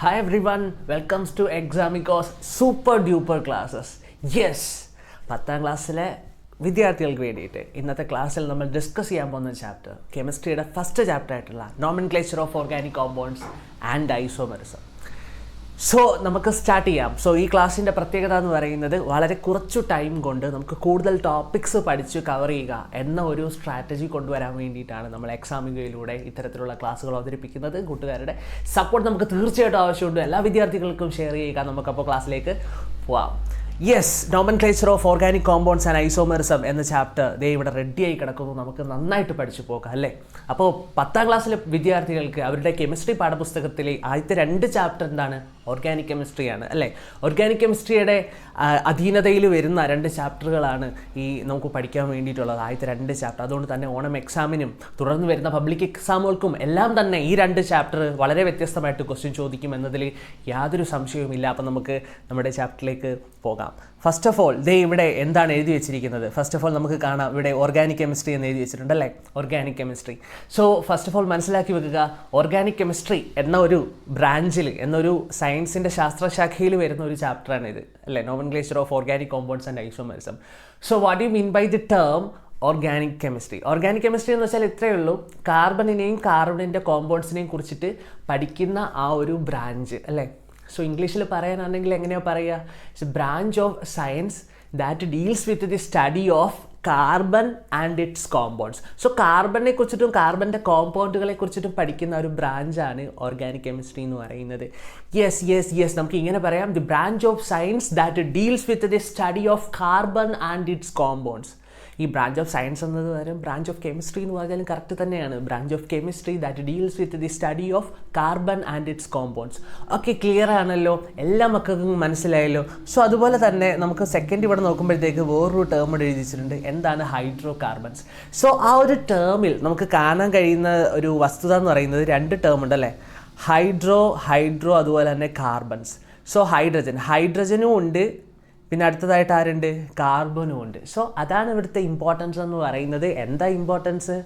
Hi everyone, welcomes to Examicos super duper classes. Yes, 10th ക്ലാസ്സിലെ വിദ്യാർത്ഥികൾക്ക് വേണ്ടിയിട്ട് ഇന്നത്തെ ക്ലാസ്സിൽ നമ്മൾ ഡിസ്കസ് ചെയ്യാൻ പോകുന്ന ചാപ്റ്റർ കെമിസ്ട്രിയുടെ ഫസ്റ്റ് ചാപ്റ്റർ ആയിട്ടുള്ള nomenclature of organic compounds and isomerism. So നമുക്ക് സ്റ്റാർട്ട് ചെയ്യാം. സോ ഈ ക്ലാസ്സിൻ്റെ പ്രത്യേകത എന്ന് പറയുന്നത് വളരെ കുറച്ചു ടൈം കൊണ്ട് നമുക്ക് കൂടുതൽ ടോപ്പിക്സ് പഠിച്ച് കവർ ചെയ്യുക എന്ന ഒരു സ്ട്രാറ്റജി കൊണ്ടുവരാൻ വേണ്ടിയിട്ടാണ് നമ്മൾ എക്സാമികയിലൂടെ ഇത്തരത്തിലുള്ള ക്ലാസ്സുകൾ അവതരിപ്പിക്കുന്നത്. കൂട്ടുകാരുടെ സപ്പോർട്ട് നമുക്ക് തീർച്ചയായിട്ടും ആവശ്യമുണ്ട്. എല്ലാ വിദ്യാർത്ഥികൾക്കും ഷെയർ ചെയ്യുക. നമുക്കപ്പോൾ ക്ലാസ്സിലേക്ക് പോവാം. Yes, nomenclature of organic compounds and isomerism എന്ന ചാപ്റ്റർ ദേ ഇവിടെ റെഡിയായി കിടക്കുന്നു. നമുക്ക് നന്നായിട്ട് പഠിച്ചു പോകാം അല്ലേ. അപ്പോൾ 10th ക്ലാസ്സിലെ വിദ്യാർത്ഥികൾക്ക് അവരുടെ കെമിസ്ട്രി പാഠപുസ്തകത്തിലെ ആദ്യത്തെ 2 ചാപ്റ്റർ എന്താണ്? ഓർഗാനിക് കെമിസ്ട്രിയാണ് അല്ലേ. ഓർഗാനിക് കെമിസ്ട്രിയുടെ അധീനതയിൽ വരുന്ന 2 ചാപ്റ്ററുകളാണ് ഈ നമുക്ക് പഠിക്കാൻ വേണ്ടിയിട്ടുള്ളത്, ആദ്യത്തെ 2 ചാപ്റ്റർ. അതുകൊണ്ട് തന്നെ ഓണം എക്സാമിനും തുടർന്ന് വരുന്ന പബ്ലിക് എക്സാമുകൾക്കും എല്ലാം തന്നെ ഈ 2 ചാപ്റ്റർ വളരെ വ്യത്യസ്തമായിട്ട് ക്വസ്റ്റ്യൻ ചോദിക്കും എന്നതിൽ യാതൊരു സംശയവുമില്ല. അപ്പം നമുക്ക് നമ്മുടെ ചാപ്റ്ററിലേക്ക് പോകാം. ഫസ്റ്റ് ഓഫ് ഓൾ ദേ ഇവിടെ എന്താണ് എഴുതി വെച്ചിരിക്കുന്നത്? ഫസ്റ്റ് ഓഫ് ഓൾ നമുക്ക് കാണാം, ഇവിടെ ഓർഗാനിക് കെമിസ്ട്രി എന്ന് എഴുതി വെച്ചിട്ടുണ്ടല്ലേ. Organic chemistry. So first of all മനസ്സിലാക്കി വെക്കുക, ഓർഗാനിക് കെമിസ്ട്രി എന്ന ഒരു ബ്രാഞ്ചിൽ, എന്നൊരു സയൻസിൻ്റെ ശാസ്ത്രശാഖയിൽ വരുന്ന ഒരു ചാപ്റ്ററാണ് ഇത് അല്ലേ, nomenclature of organic compounds and isomerism. So what you mean by the term organic chemistry? Organic chemistry എന്ന് വെച്ചാൽ ഇത്രയേ ഉള്ളൂ, കാർബണിനെയും കാർബണിൻ്റെ കോമ്പൗണ്ട്സിനെയും കുറിച്ചിട്ട് പഠിക്കുന്ന ആ ഒരു ബ്രാഞ്ച് അല്ലേ. സോ ഇംഗ്ലീഷിൽ പറയാനാണെങ്കിൽ എങ്ങനെയാണ് പറയുക? It's a branch of science that deals with the study of carbon and its compounds. So കാർബണിനെ കുറിച്ചിട്ടും കാർബണിൻ്റെ കോമ്പൗണ്ടുകളെ കുറിച്ചിട്ടും പഠിക്കുന്ന ഒരു ബ്രാഞ്ചാണ് ഓർഗാനിക് കെമിസ്ട്രി എന്ന് പറയുന്നത്. യെസ് നമുക്ക് ഇങ്ങനെ പറയാം, the branch of science that deals with the study of carbon and its compounds. ഈ ബ്രാഞ്ച് ഓഫ് സയൻസ് എന്നത് പകരം ബ്രാഞ്ച് ഓഫ് കെമിസ്ട്രി എന്ന് പറഞ്ഞാലും കറക്റ്റ് തന്നെയാണ്. Branch of chemistry that deals with the study of carbon and its compounds. Okay, clear ആണല്ലോ, എല്ലാ മക്കൾക്കും മനസ്സിലായല്ലോ. സോ അതുപോലെ തന്നെ നമുക്ക് സെക്കൻഡ് ഇവിടെ നോക്കുമ്പോഴത്തേക്ക് വേറൊരു ടേം ഇവിടെ എഴുതിച്ചിട്ടുണ്ട്, എന്താണ്? Hydro carbons. സോ ആ ഒരു ടേമിൽ നമുക്ക് കാണാൻ കഴിയുന്ന ഒരു വസ്തുത എന്ന് പറയുന്നത് 2 ടേം ഉണ്ടല്ലേ, ഹൈഡ്രോ അതുപോലെ തന്നെ കാർബൺസ്. സോ ഹൈഡ്രജനും ഉണ്ട്, പിന്നെ അടുത്തതായിട്ട് ആരുണ്ട്? കാർബണും ഉണ്ട്. സോ അതാണ് ഇവിടുത്തെ ഇമ്പോർട്ടൻസ് എന്ന് പറയുന്നത്. എന്താ importance?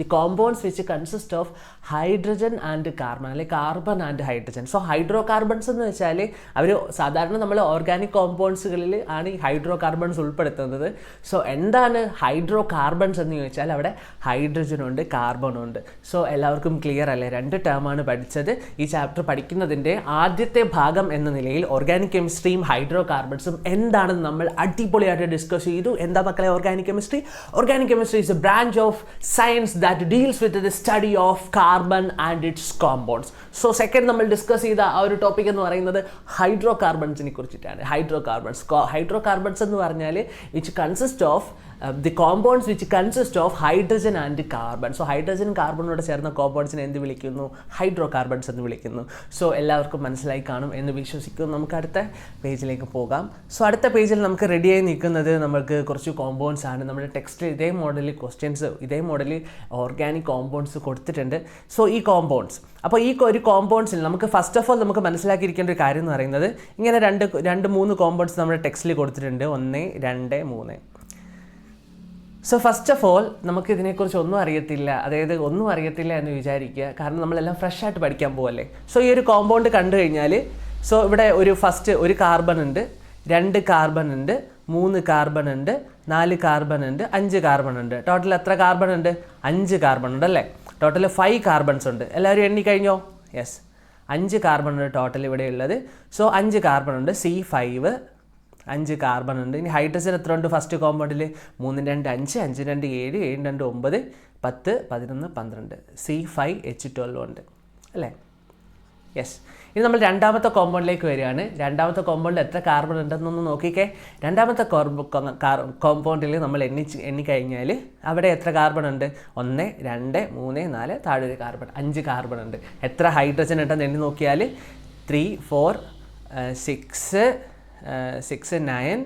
The compounds which consist of hydrogen and carbon, അല്ലെങ്കിൽ carbon and hydrogen. So hydrocarbons എന്ന് വെച്ചാൽ അവർ സാധാരണ നമ്മൾ ഓർഗാനിക് കോമ്പൗണ്ട്സുകളിൽ ആണ് ഈ ഹൈഡ്രോ കാർബൺസ് ഉൾപ്പെടുത്തുന്നത്. സോ എന്താണ് ഹൈഡ്രോ കാർബൺസ് എന്ന് ചോദിച്ചാൽ അവിടെ ഹൈഡ്രജനുണ്ട്, കാർബണുണ്ട്. സോ എല്ലാവർക്കും ക്ലിയർ അല്ലേ? 2 ടേമാണ് പഠിച്ചത്. ഈ ചാപ്റ്റർ പഠിക്കുന്നതിൻ്റെ ആദ്യത്തെ ഭാഗം എന്ന നിലയിൽ ഓർഗാനിക് കെമിസ്ട്രിയും ഹൈഡ്രോ കാർബൺസും എന്താണെന്ന് നമ്മൾ അടിപൊളിയായിട്ട് ഡിസ്കസ് ചെയ്തു. എന്താ മക്കളെ organic chemistry? Organic chemistry is A branch of science that deals with the study of carbon and its compounds. So second നമ്മൾ ഡിസ്കസ് ചെയ്ത ആ ഒരു ടോപ്പിക് എന്ന് പറയുന്നത് ഹൈഡ്രോ കാർബൺസിനെ കുറിച്ചിട്ടാണ്. ഹൈഡ്രോകാർബൺസ് എന്ന് പറഞ്ഞാൽ which consist of the compounds which consist of hydrogen and carbon. So hydrogen കാർബണോട് ചേർന്ന കോമ്പൗണ്ട്സിനെ എന്ത് വിളിക്കുന്നു? ഹൈഡ്രോ കാർബൺസ് എന്ന് വിളിക്കുന്നു. സോ എല്ലാവർക്കും മനസ്സിലായി കാണും എന്ന് വിശ്വസിക്കുന്നു. നമുക്ക് അടുത്ത പേജിലേക്ക് പോകാം. സോ അടുത്ത പേജിൽ നമുക്ക് റെഡിയായി നിൽക്കുന്നത് നമുക്ക് കുറച്ച് കോമ്പൗണ്ട്സ് ആണ്. നമ്മുടെ ടെക്സ്റ്റിൽ ഇതേ മോഡലിൽ ക്വസ്റ്റ്യൻസ്, ഇതേ മോഡലിൽ ഓർഗാനിക് കോമ്പൗണ്ട്സ് കൊടുത്തിട്ടുണ്ട്. സോ ഈ കോമ്പൗണ്ട്സ്, അപ്പോൾ ഈ ഒരു കോമ്പൗണ്ട്സിൽ നമുക്ക് ഫസ്റ്റ് ഓഫ് ഓൾ നമുക്ക് മനസ്സിലാക്കിയിരിക്കേണ്ട ഒരു കാര്യം എന്ന് പറയുന്നത്, ഇങ്ങനെ 2-3 കോമ്പൗണ്ട്സ് നമ്മുടെ ടെക്സ്റ്റിൽ കൊടുത്തിട്ടുണ്ട്, 1, 2, 3. സോ ഫസ്റ്റ് ഓഫ് ഓൾ നമുക്ക് ഇതിനെക്കുറിച്ച് ഒന്നും അറിയത്തില്ല, അതായത് ഒന്നും അറിയത്തില്ല എന്ന് വിചാരിക്കുക, കാരണം നമ്മളെല്ലാം ഫ്രഷ് ആയിട്ട് പഠിക്കാൻ പോവല്ലേ. സോ ഈ ഒരു കോമ്പൗണ്ട് കണ്ടു കഴിഞ്ഞാൽ, സോ ഇവിടെ ഒരു കാർബൺ ഉണ്ട്, 2 കാർബൺ ഉണ്ട്, 3 കാർബൺ ഉണ്ട്, 4 കാർബൺ ഉണ്ട്, 5 കാർബൺ ഉണ്ട്. ടോട്ടൽ എത്ര കാർബൺ ഉണ്ട്? 5 കാർബൺ ഉണ്ട് അല്ലേ. ടോട്ടൽ 5 കാർബൺസ് ഉണ്ട്. എല്ലാവരും എണ്ണി കഴിഞ്ഞോ? യെസ്, 5 കാർബൺ ഉണ്ട് ടോട്ടൽ ഇവിടെ ഉള്ളത്. സോ 5 കാർബൺ ഉണ്ട്, C5, 5 കാർബൺ ഉണ്ട്. ഇനി ഹൈഡ്രജൻ എത്ര ഉണ്ട് ഫസ്റ്റ് കോമ്പൗണ്ടിൽ? 3, 2, 5, 5, 2, 7, 7, 2, 9, 10, 11, 12, C5H12 ഉണ്ട് അല്ലേ. യെസ്, ഇനി നമ്മൾ രണ്ടാമത്തെ കോമ്പൗണ്ടിലേക്ക് വരികയാണ്. രണ്ടാമത്തെ കോമ്പൗണ്ടിൽ എത്ര കാർബൺ ഉണ്ടെന്നൊന്ന് നോക്കിക്കേ. രണ്ടാമത്തെ കോമ്പൗണ്ടിൽ നമ്മൾ എണ്ണിക്കഴിഞ്ഞാൽ അവിടെ എത്ര കാർബൺ ഉണ്ട്? 1, 2, 3, 4, താഴെ ഒരു കാർബൺ, 5 കാർബൺ ഉണ്ട്. എത്ര ഹൈഡ്രജൻ ഉണ്ടെന്ന് എണ്ണി നോക്കിയാൽ 3, 4, 6, 9,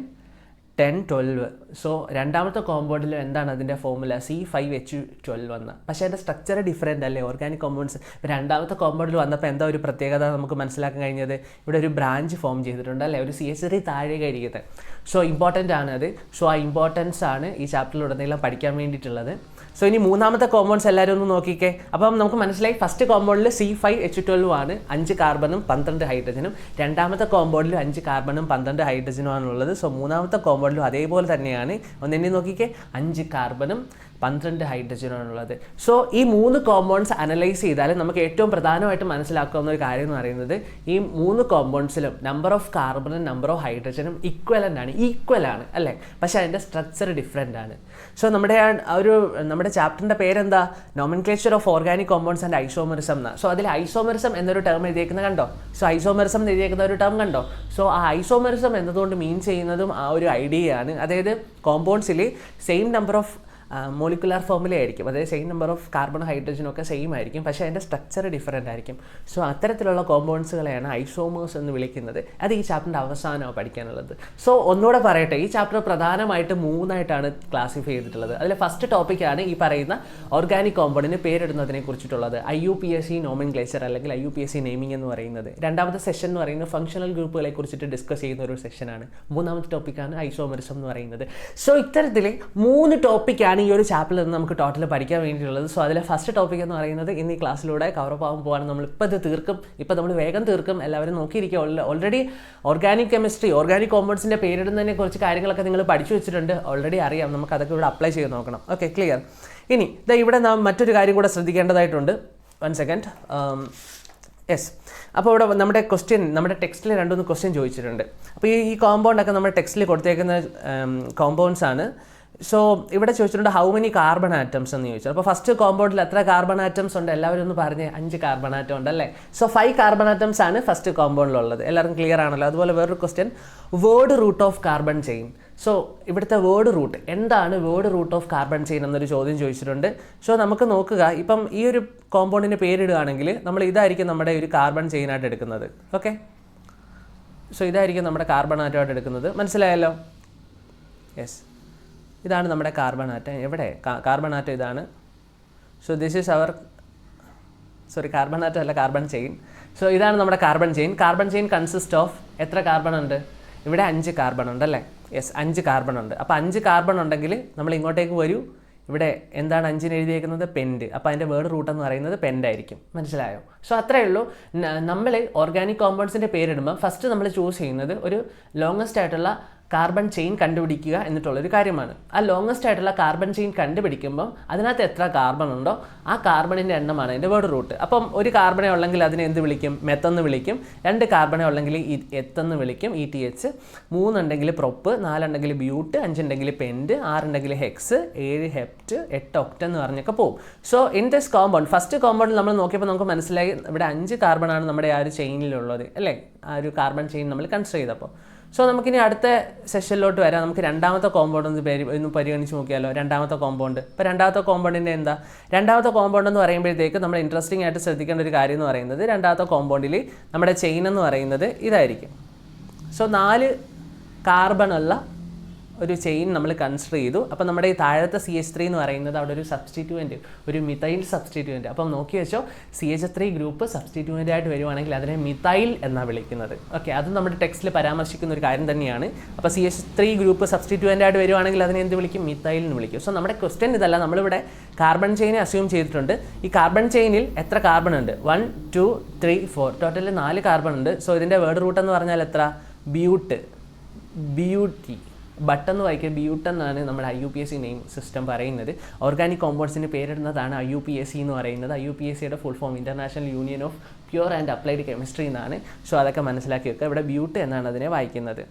10, 12. സോ രണ്ടാമത്തെ കോമ്പൗണ്ടിൽ എന്താണ് അതിൻ്റെ ഫോർമുല? C5H12 വന്ന. പക്ഷേ അതിൻ്റെ സ്ട്രക്ചർ ഡിഫറെൻ്റ് അല്ലേ ഓർഗാനിക് കോമ്പൗണ്ട്സ്. രണ്ടാമത്തെ കോമ്പൗണ്ടിൽ വന്നപ്പോൾ എന്താ ഒരു പ്രത്യേകത നമുക്ക് മനസ്സിലാക്കാൻ കഴിഞ്ഞത്? ഇവിടെ ഒരു ബ്രാഞ്ച് ഫോം ചെയ്തിട്ടുണ്ട് അല്ലേ, ഒരു CH3 താഴെ ഇരിക്കുന്നത്. സോ ഇമ്പോർട്ടൻ്റ് ആണ് അത്. സോ ആ ഇമ്പോർട്ടൻസ് ആണ് ഈ ചാപ്റ്ററിലുടനീളം പഠിക്കാൻ വേണ്ടിയിട്ടുള്ളത്. സോ ഇനി മൂന്നാമത്തെ കോമ്പൗണ്ട്സ് എല്ലാവരും ഒന്ന് നോക്കിക്കേ. അപ്പം നമുക്ക് മനസ്സിലായി ഫസ്റ്റ് കോമ്പൗണ്ടിൽ C5H12 ആണ് 5 കാർബണും 12 ഹൈഡ്രജനും. രണ്ടാമത്തെ കോമ്പൗണ്ടിലും 5 കാർബണും 12 ഹൈഡ്രജനും ആണുള്ളത്. സോ മൂന്നാമത്തെ കോമ്പൗണ്ടിലും അതേപോലെ തന്നെയാണ്. ഒന്നെന്നെ നോക്കിക്കേ, 5 കാർബണും 12 ഹൈഡ്രജനാണുള്ളത്. സോ ഈ 3 കോമ്പൗണ്ട്സ് അനലൈസ് ചെയ്താൽ നമുക്ക് ഏറ്റവും പ്രധാനമായിട്ട് മനസ്സിലാക്കാവുന്ന ഒരു കാര്യം എന്ന് പറയുന്നത് ഈ 3 കോമ്പൗണ്ട്സിലും നമ്പർ ഓഫ് കാർബണും നമ്പർ ഓഫ് ഹൈഡ്രജനും ഈക്വൽ ആണ് അല്ലേ? പക്ഷേ അതിൻ്റെ സ്ട്രക്ചർ ഡിഫറെൻ്റ് ആണ്. സോ നമ്മുടെ ചാപ്റ്ററിൻ്റെ പേരെന്താ? Nomenclature of organic compounds and isomerism എന്നാണ്. സോ അതിൽ ഐസോമെറിസം എന്നൊരു ടേം എഴുതിയേക്കുന്നത് കണ്ടോ? സോ ഐസോമെറിസം എന്ന് എഴുതിയേക്കുന്ന ഒരു ടേം കണ്ടോ? സോ ആ ഐസോമെറിസം എന്നതുകൊണ്ട് മീൻ ചെയ്യുന്നതും ആ ഒരു ഐഡിയയാണ്. അതായത് കോമ്പൗണ്ട്സിൽ same number of molecular formula ആയിരിക്കും, അതായത് സെയിം നമ്പർ ഓഫ് കാർബൺ ഹൈഡ്രജനും ഒക്കെ സെയിം ആയിരിക്കും, പക്ഷേ അതിൻ്റെ സ്ട്രക്ചർ ഡിഫറെൻ്റ് ആയിരിക്കും. സോ അത്തരത്തിലുള്ള കോമ്പൗണ്ട്സുകളെയാണ് ഐസോമേഴ്സ് എന്ന് വിളിക്കുന്നത്. അത് ഈ ചാപ്റ്ററിൻ്റെ അവസാനമാണ് പഠിക്കാനുള്ളത്. സോ ഒന്നുകൂടെ പറയട്ടെ, ഈ ചാപ്റ്റർ പ്രധാനമായിട്ട് 3ആയിട്ടാണ് ക്ലാസിഫൈ ചെയ്തിട്ടുള്ളത്. അതിൽ ഫസ്റ്റ് ടോപ്പിക്കാണ് ഈ പറയുന്ന ഓർഗാനിക് കോമ്പൗണ്ടിന് പേരിടുന്നതിനെ കുറിച്ചിട്ടുള്ളത്, IUPAC നോമൻക്ലേച്ചർ അല്ലെങ്കിൽ IUPAC നെയിമിംഗ് എന്ന് പറയുന്നത്. രണ്ടാമത്തെ സെഷൻ എന്ന് പറയുന്നത് ഫംഗ്ഷണൽ ഗ്രൂപ്പുകളെ കുറിച്ചിട്ട് ഡിസ്കസ് ചെയ്യുന്ന ഒരു സെഷനാണ്. മൂന്നാമത്തെ ടോപ്പിക്കാണ് ഐസോമെറിസം എന്ന് പറയുന്നത്. സോ ഇത്തരത്തിൽ 3 ടോപ്പിക്കാണ് ഈ ഒരു ചാപ്റ്ററിൽ നിന്ന് നമുക്ക് ടോട്ടൽ പഠിക്കാൻ വേണ്ടിയിട്ടുള്ളത്. സോ അതിലെ ഫസ്റ്റ് ടോപ്പിക് എന്ന് പറയുന്നത് ഇന്ന് ഈ ക്ലാസ്സിലൂടെ കവറപ്പ് ആകാൻ പോകാൻ നമ്മളിപ്പോൾ ഇത് തീർക്കും. ഇപ്പോൾ നമ്മൾ വേഗം തീർക്കും. എല്ലാവരും നോക്കിയിരിക്കുക. ഓൾറെഡി ഓർഗാനിക് കെമിസ്ട്രി, ഓർഗാനിക് കോമ്പൗണ്ട്സിൻ്റെ പേരിടുന്നതിനെ കുറച്ച് കാര്യങ്ങളൊക്കെ നിങ്ങൾ പഠിച്ചു വെച്ചിട്ടുണ്ട്, ഓൾറെഡി അറിയാം. നമുക്ക് അതൊക്കെ ഇവിടെ അപ്ലൈ ചെയ്ത് നോക്കണം. Okay, clear. ഇനി ഇവിടെ നാം മറ്റൊരു കാര്യം കൂടെ ശ്രദ്ധിക്കേണ്ടതായിട്ടുണ്ട്. 1 സെക്കൻഡ്. യെസ്, അപ്പോൾ ഇവിടെ നമ്മുടെ ടെക്സ്റ്റിൽ 2-3 ക്വസ്റ്റ്യൻ ചോദിച്ചിട്ടുണ്ട്. അപ്പോൾ ഈ കോമ്പൗണ്ടൊക്കെ നമ്മുടെ ടെക്സ്റ്റിൽ കൊടുത്തേക്കുന്ന കോമ്പൗണ്ട്സ് ആണ്. സോ ഇവിടെ ചോദിച്ചിട്ടുണ്ട് ഹൗ മെനി കാർബൺ ആറ്റംസ് എന്ന് ചോദിച്ചു. അപ്പോൾ ഫസ്റ്റ് കോമ്പൗണ്ടിൽ എത്ര കാർബൺ ആറ്റംസ് ഉണ്ട്? എല്ലാവരും ഒന്ന് പറഞ്ഞേ. 5 കാർബൺ ആറ്റം ഉണ്ട് അല്ലേ? സോ 5 കാർബൺ ആറ്റംസ് ആണ് ഫസ്റ്റ് കോമ്പൗണ്ടിലുള്ളത്. എല്ലാവർക്കും ക്ലിയർ ആണല്ലോ? അതുപോലെ വേറൊരു question, word root of carbon chain. So ഇവിടുത്തെ വേർഡ് റൂട്ട് എന്താണ്? Word root of carbon chain എന്നൊരു ചോദ്യം ചോദിച്ചിട്ടുണ്ട്. സോ നമുക്ക് നോക്കുക, ഇപ്പം ഈ ഒരു കോമ്പൗണ്ടിന് പേരിടുകയാണെങ്കിൽ നമ്മൾ ഇതായിരിക്കും നമ്മുടെ ഒരു കാർബൺ ചെയിനായിട്ട് എടുക്കുന്നത്. ഓക്കെ, സോ ഇതായിരിക്കും നമ്മുടെ കാർബൺ ആറ്റമായിട്ട് എടുക്കുന്നത്. മനസ്സിലായല്ലോ? യെസ്, ഇതാണ് നമ്മുടെ കാർബൺ ആറ്റം. എവിടെ കാർബൺ ആറ്റം? ഇതാണ്. So this is our carbon atom അല്ല, കാർബൺ ചെയിൻ. സോ ഇതാണ് നമ്മുടെ carbon chain. Carbon chain consist of എത്ര കാർബൺ ഉണ്ട്? ഇവിടെ 5 കാർബൺ ഉണ്ട് അല്ലേ? യെസ്, 5 കാർബൺ ഉണ്ട്. അപ്പോൾ 5 കാർബൺ ഉണ്ടെങ്കിൽ നമ്മൾ ഇങ്ങോട്ടേക്ക് വരൂ. ഇവിടെ എന്താണ് 5-ന് എഴുതിയേക്കുന്നത്? പെൻഡ്. അപ്പോൾ അതിൻ്റെ വേർഡ് റൂട്ട് എന്ന് പറയുന്നത് പെൻഡ് ആയിരിക്കും. മനസ്സിലായോ? സോ അത്രയേ ഉള്ളൂ. നമ്മൾ ഓർഗാനിക് കോമ്പൗണ്ട്സിൻ്റെ പേരിടുമ്പോൾ ഫസ്റ്റ് നമ്മൾ ചൂസ് ചെയ്യുന്നത് ഒരു ലോങ്ങസ്റ്റ് ആയിട്ടുള്ള കാർബൺ ചെയിൻ കണ്ടുപിടിക്കുക എന്നിട്ടുള്ളൊരു കാര്യമാണ്. ആ ലോങ്ങസ്റ്റ് ആയിട്ടുള്ള കാർബൺ ചെയിൻ കണ്ടുപിടിക്കുമ്പം അതിനകത്ത് എത്ര കാർബൺ ഉണ്ടോ ആ കാർബണിൻ്റെ എണ്ണമാണ് അതിൻ്റെ വേർഡ് റൂട്ട്. അപ്പം ഒരു കാർബണേ ഉള്ളെങ്കിൽ അതിനെ എന്ത് വിളിക്കും? മെത്തെന്ന് വിളിക്കും. 2 കാർബണേ ഉള്ളെങ്കിൽ എത്തെന്ന് വിളിക്കും, ETH. 3 ഉണ്ടെങ്കിൽ പ്രൊപ്പ്, 4 ഉണ്ടെങ്കിൽ ബ്യൂട്ട്, 5 ഉണ്ടെങ്കിൽ പെൻഡ്, 6 ഉണ്ടെങ്കിൽ ഹെക്സ്, 7 ഹെപ്റ്റ്, 8 ഒക്റ്റ് എന്ന് പറഞ്ഞൊക്കെ പോകും. So in this compound, first കോമ്പൗണ്ടിൽ നമ്മൾ നോക്കിയപ്പോൾ നമുക്ക് മനസ്സിലായി ഇവിടെ 5 കാർബണാണ് നമ്മുടെ ആ ഒരു ചെയിനിലുള്ളത് അല്ലേ? ആ ഒരു കാർബൺ ചെയിൻ നമ്മൾ കൺസിഡർ ചെയ്തപ്പോൾ. സോ നമുക്കിനി അടുത്ത സെഷനിലോട്ട് വരാം. നമുക്ക് രണ്ടാമത്തെ കോമ്പൗണ്ട് ഒന്ന് പരിഗണിച്ച് നോക്കിയാലോ? രണ്ടാമത്തെ കോമ്പൗണ്ട്. ഇപ്പോൾ രണ്ടാമത്തെ കോമ്പൗണ്ടിൻ്റെ എന്താ? രണ്ടാമത്തെ കോമ്പൗണ്ട് എന്ന് പറയുമ്പോഴത്തേക്ക് നമ്മൾ ഇൻട്രസ്റ്റിംഗ് ആയിട്ട് ശ്രദ്ധിക്കേണ്ട ഒരു കാര്യം എന്ന് പറയുന്നത് രണ്ടാമത്തെ കോമ്പൗണ്ടിൽ നമ്മുടെ ചെയിൻ എന്ന് പറയുന്നത് ഇതായിരിക്കും. സോ 4 കാർബണുള്ള ഒരു ചെയിൻ നമ്മൾ കൺസിഡർ ചെയ്തു. അപ്പോൾ നമ്മുടെ ഈ താഴത്തെ CH3 എന്ന് പറയുന്നത് അവിടെ ഒരു സബ്സ്റ്റിറ്റ്യൂവൻറ്റ്, ഒരു മിഥൈൽ സബ്സ്റ്റിറ്റ്യൂവൻറ്റ്. അപ്പം നോക്കി വെച്ചോ, CH3 ഗ്രൂപ്പ് സബ്സ്റ്റിറ്റ്യൂവൻ്റ് ആയിട്ട് വരുവാണെങ്കിൽ അതിനെ മിഥൈൽ എന്നാണ് വിളിക്കുന്നത്. ഓക്കെ, അത് നമ്മുടെ ടെക്സ്റ്റിൽ പരാമർശിക്കുന്ന ഒരു കാര്യം തന്നെയാണ്. അപ്പോൾ CH3 ഗ്രൂപ്പ് സബ്സ്റ്റിറ്റ്യൂവൻ്റ് ആയിട്ട് വരുവാണെങ്കിൽ അതിനെ എന്ത് വിളിക്കും? മിഥൈൽ എന്ന് വിളിക്കും. സോ നമ്മുടെ ക്വസ്റ്റ്യൻ ഇതല്ല, നമ്മളിവിടെ കാർബൺ ചെയിനെ അസ്യൂം ചെയ്തിട്ടുണ്ട്. ഈ കാർബൺ ചെയിനിൽ എത്ര കാർബൺ ഉണ്ട്? 1 2 3 4, ടോട്ടൽ 4 കാർബൺ ഉണ്ട്. സോ ഇതിൻ്റെ വേർഡ് റൂട്ട് എന്ന് പറഞ്ഞാൽ എത്ര? ബ്യൂട്ടി. ബട്ടെന്ന് വായിക്കുക, ബ്യൂട്ട് എന്നാണ് നമ്മുടെ IUPAC നെയിം സിസ്റ്റം പറയുന്നത്. ഓർഗാനിക് കോമ്പൗണ്ട്സിന് പേരിടുന്നതാണ് IUPAC എന്ന് പറയുന്നത്. IUPACയുടെ full form international union of pure and applied chemistry എന്നാണ്. സോ അതൊക്കെ മനസ്സിലാക്കി വെക്കുക. ഇവിടെ ബ്യൂട്ട് എന്നാണ് അതിനെ വായിക്കുന്നത്.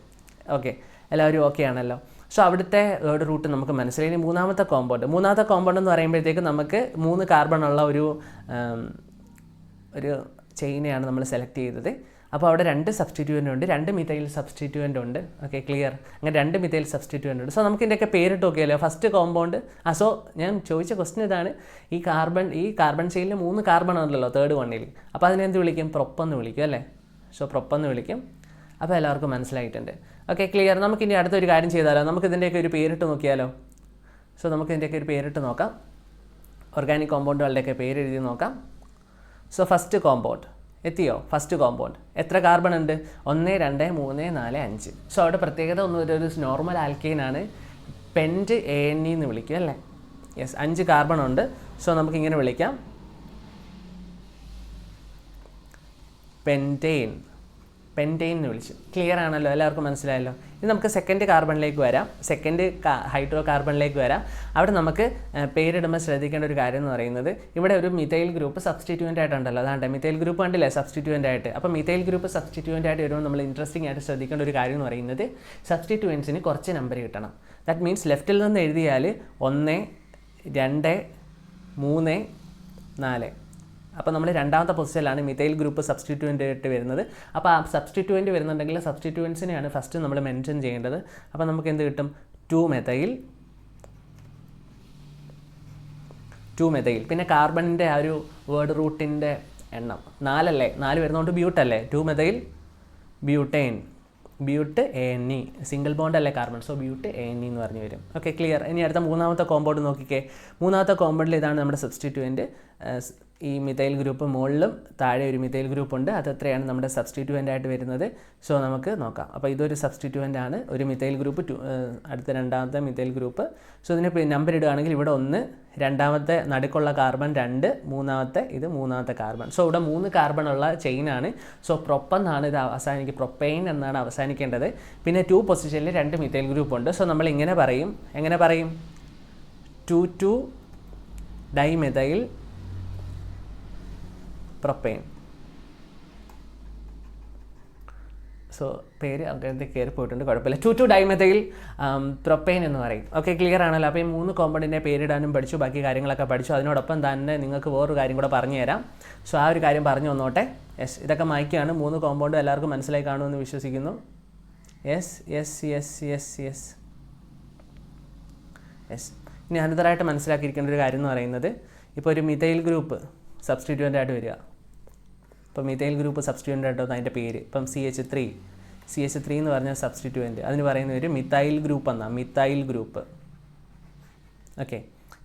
ഓക്കെ, എല്ലാവരും ഓക്കെ ആണല്ലോ? സോ അവിടുത്തെ വേർഡ് റൂട്ട് നമുക്ക് മനസ്സിലായി. മൂന്നാമത്തെ കോമ്പൗണ്ട് എന്ന് പറയുമ്പോഴത്തേക്ക് നമുക്ക് 3 കാർബൺ ഉള്ള ഒരു ചെയിനെയാണ് നമ്മൾ സെലക്ട് ചെയ്തത്. അപ്പോൾ അവിടെ 2 സബ്സ്റ്റിറ്റ്യൂവൻ്റ് ഉണ്ട്, 2 മിഥൈൽ സബ്സ്റ്റിറ്റ്യൂവൻ്റ് ഉണ്ട്. Okay, clear. അങ്ങനെ 2 മിഥൈൽ സബ്സ്റ്റിറ്റ്യൂവൻ്റ് ഉണ്ട്. സോ നമുക്ക് ഇതിൻ്റെയൊക്കെ പേരിട്ട് നോക്കിയാലോ? First compound. സോ ഞാൻ ചോദിച്ച ക്വസ്റ്റ്യൻ ഇതാണ്, ഈ കാർബൺ ചെയിനിൽ 3 കാർബൺ ഉണ്ടല്ലോ തേർഡ് വണ്ണിൽ. അപ്പോൾ അതിനെന്ത് വിളിക്കും? പ്രൊപ്പെന്ന് വിളിക്കും അല്ലേ? സോ പ്രൊപ്പെന്ന് വിളിക്കും. അപ്പോൾ എല്ലാവർക്കും മനസ്സിലായിട്ടുണ്ട്. Okay, clear. നമുക്കിനി അടുത്തൊരു കാര്യം ചെയ്താലോ? നമുക്ക് ഇതിൻ്റെയൊക്കെ ഒരു പേരിട്ട് നോക്കിയാലോ? സോ നമുക്ക് ഇതിൻ്റെയൊക്കെ ഒരു പേരിട്ട് നോക്കാം. ഓർഗാനിക് കോമ്പൗണ്ടുകളുടെയൊക്കെ പേര് എഴുതി നോക്കാം. സോ ഫസ്റ്റ് കോമ്പൗണ്ട് എത്തിയോ? ഫസ്റ്റ് കോമ്പൗണ്ട് എത്ര കാർബൺ ഉണ്ട്? 1 2 3 4 5. സോ അവിടെ പ്രത്യേകത ഒരു നോർമൽ ആൽക്കെയിനാണ്, പെൻറ്റ് ANE എന്ന് വിളിക്കും അല്ലേ? യെസ് 5 കാർബൺ ഉണ്ട്. സോ നമുക്കിങ്ങനെ വിളിക്കാം പെൻറ്റെയിൻ എന്ന് വിളിച്ചു. ക്ലിയർ ആണല്ലോ, എല്ലാവർക്കും മനസ്സിലായല്ലോ. ഇനി നമുക്ക് സെക്കൻഡ് കാർബണിലേക്ക് വരാം, സെക്കൻഡ് ഹൈഡ്രോ കാർബണിലേക്ക് വരാം. അവിടെ നമുക്ക് പേരിടുമ്പോൾ ശ്രദ്ധിക്കേണ്ട ഒരു കാര്യം എന്ന് പറയുന്നത്, ഇവിടെ ഒരു മിഥൈൽ ഗ്രൂപ്പ് സബ്സ്റ്റിറ്റ്യൂവൻ്റ് ആയിട്ടുണ്ടല്ലോ. അതാണ്ട് മിഥൈൽ ഗ്രൂപ്പ് കണ്ടില്ലേ സബ്സ്റ്റിറ്റ്യൂവൻ്റ് ആയിട്ട്. അപ്പോൾ മിഥൈൽ ഗ്രൂപ്പ് സബ്സ്റ്റിറ്റ്യൂവൻ്റ് ആയിട്ട് വരുമ്പോൾ നമ്മൾ ഇൻട്രസ്റ്റിംഗ് ആയിട്ട് ശ്രദ്ധിക്കേണ്ട ഒരു കാര്യം എന്ന് പറയുന്നത്, സബ്സ്റ്റിറ്റ്യൂവൻസിന് കുറച്ച് നമ്പർ കിട്ടണം. ദാറ്റ് മീൻസ് ലെഫ്റ്റിൽ നിന്ന് എഴുതിയാൽ 1, 2, 3, 4. അപ്പോൾ നമ്മൾ രണ്ടാമത്തെ പൊസിഷനിലാണ് മിഥൈൽ ഗ്രൂപ്പ് സബ്സ്റ്റിറ്റ്യൂവൻ്റ് ആയിട്ട് വരുന്നത്. അപ്പോൾ ആ സബ്സ്റ്റിറ്റ്യൂവൻ്റ് വരുന്നുണ്ടെങ്കിൽ സബ്സ്റ്റിറ്റ്യൂവൻസിനെയാണ് ഫസ്റ്റ് നമ്മൾ മെൻഷൻ ചെയ്യേണ്ടത്. അപ്പോൾ നമുക്ക് എന്ത് കിട്ടും? 2 മെഥൈൽ. പിന്നെ കാർബണിൻ്റെ ആ ഒരു വേർഡ് റൂട്ടിൻ്റെ എണ്ണം 4 അല്ലേ, 4 വരുന്നതുകൊണ്ട് ബ്യൂട്ടല്ലേ, 2 methyl butyne, ബ്യൂട്ട് ANE, single bond അല്ലേ കാർബൺ, സോ ബ്യൂട്ട് ANE എന്ന് പറഞ്ഞു വരും. Okay, clear. ഇനി അടുത്ത മൂന്നാമത്തെ കോമ്പൗണ്ട് നോക്കിക്കേ. മൂന്നാമത്തെ കോമ്പൗണ്ടിൽ ഇതാണ് നമ്മുടെ സബ്സ്റ്റിറ്റ്യൂവൻ്റ്. ഈ മിഥൈൽ ഗ്രൂപ്പ് മുകളിലും താഴെ ഒരു മിഥൈൽ ഗ്രൂപ്പ് ഉണ്ട്. അത് എത്രയാണ് നമ്മുടെ സബ്സ്റ്റിറ്റ്യൂവൻ്റ് ആയിട്ട് വരുന്നത്? സോ നമുക്ക് നോക്കാം. അപ്പോൾ ഇതൊരു സബ്സ്റ്റിറ്റ്യൂവൻ്റ് ആണ്, ഒരു മിഥൈൽ ഗ്രൂപ്പ്, അടുത്ത രണ്ടാമത്തെ മിഥൈൽ ഗ്രൂപ്പ്. സോ ഇതിന് നമ്പർ ഇടുകയാണെങ്കിൽ ഇവിടെ 1, രണ്ടാമത്തെ നടുക്കുള്ള കാർബൺ 2, മൂന്നാമത്തെ കാർബൺ. സോ ഇവിടെ 3 കാർബൺ ഉള്ള ചെയിനാണ്. സോ പ്രൊപ്പെന്നാണ് ഇത് പ്രൊപ്പെയിൻ എന്നാണ് അവസാനിക്കേണ്ടത്. പിന്നെ 2 പൊസിഷനിൽ 2 മിഥൈൽ ഗ്രൂപ്പ് ഉണ്ട്. സോ നമ്മൾ എങ്ങനെ പറയും 2,2 ഡൈമെഥൈൽ പ്രൊപ്പെയിൻ. സോ പേര് അങ്ങനത്തെ കയറി പോയിട്ടുണ്ട്, കുഴപ്പമില്ല. 2,2 ഡൈമെഥൈൽ പ്രൊപ്പെയിൻ എന്ന് പറയും. ഓക്കെ, ക്ലിയർ ആണല്ലോ. അപ്പോൾ ഈ 3 കോമ്പൗണ്ടിൻ്റെ പേരിടാനും പഠിച്ചു, ബാക്കി കാര്യങ്ങളൊക്കെ പഠിച്ചു. അതിനോടൊപ്പം തന്നെ നിങ്ങൾക്ക് വേറൊരു കാര്യം കൂടെ പറഞ്ഞു തരാം. സോ ആ ഒരു കാര്യം പറഞ്ഞു വന്നോട്ടെ. യെസ്, ഇതൊക്കെ മായ്ക്കുകയാണ്. 3 കോമ്പൗണ്ട് എല്ലാവർക്കും മനസ്സിലായി കാണുമെന്ന് വിശ്വസിക്കുന്നു. യെസ്. ഇനി അനന്തരമായിട്ട് മനസ്സിലാക്കിയിരിക്കേണ്ട ഒരു കാര്യം എന്ന് പറയുന്നത്, ഇപ്പോൾ ഒരു മിഥൈൽ ഗ്രൂപ്പ് സബ്സ്റ്റിറ്റ്യൂവൻ്റ് ആയിട്ട് വരിക. ഇപ്പോൾ മിഥൈൽ ഗ്രൂപ്പ് സബ്സ്റ്റിറ്റ്യൂവൻ്റ് ആയിട്ടോ അതിൻ്റെ പേര്, ഇപ്പം CH3 എന്ന് പറഞ്ഞാൽ സബ്സ്റ്റിറ്റ്യൂവൻ്റ്, അതിന് പറയുന്ന ഒരു മിഥൈൽ ഗ്രൂപ്പ് എന്നാണ്, മിഥൈൽ ഗ്രൂപ്പ്. ഓക്കെ,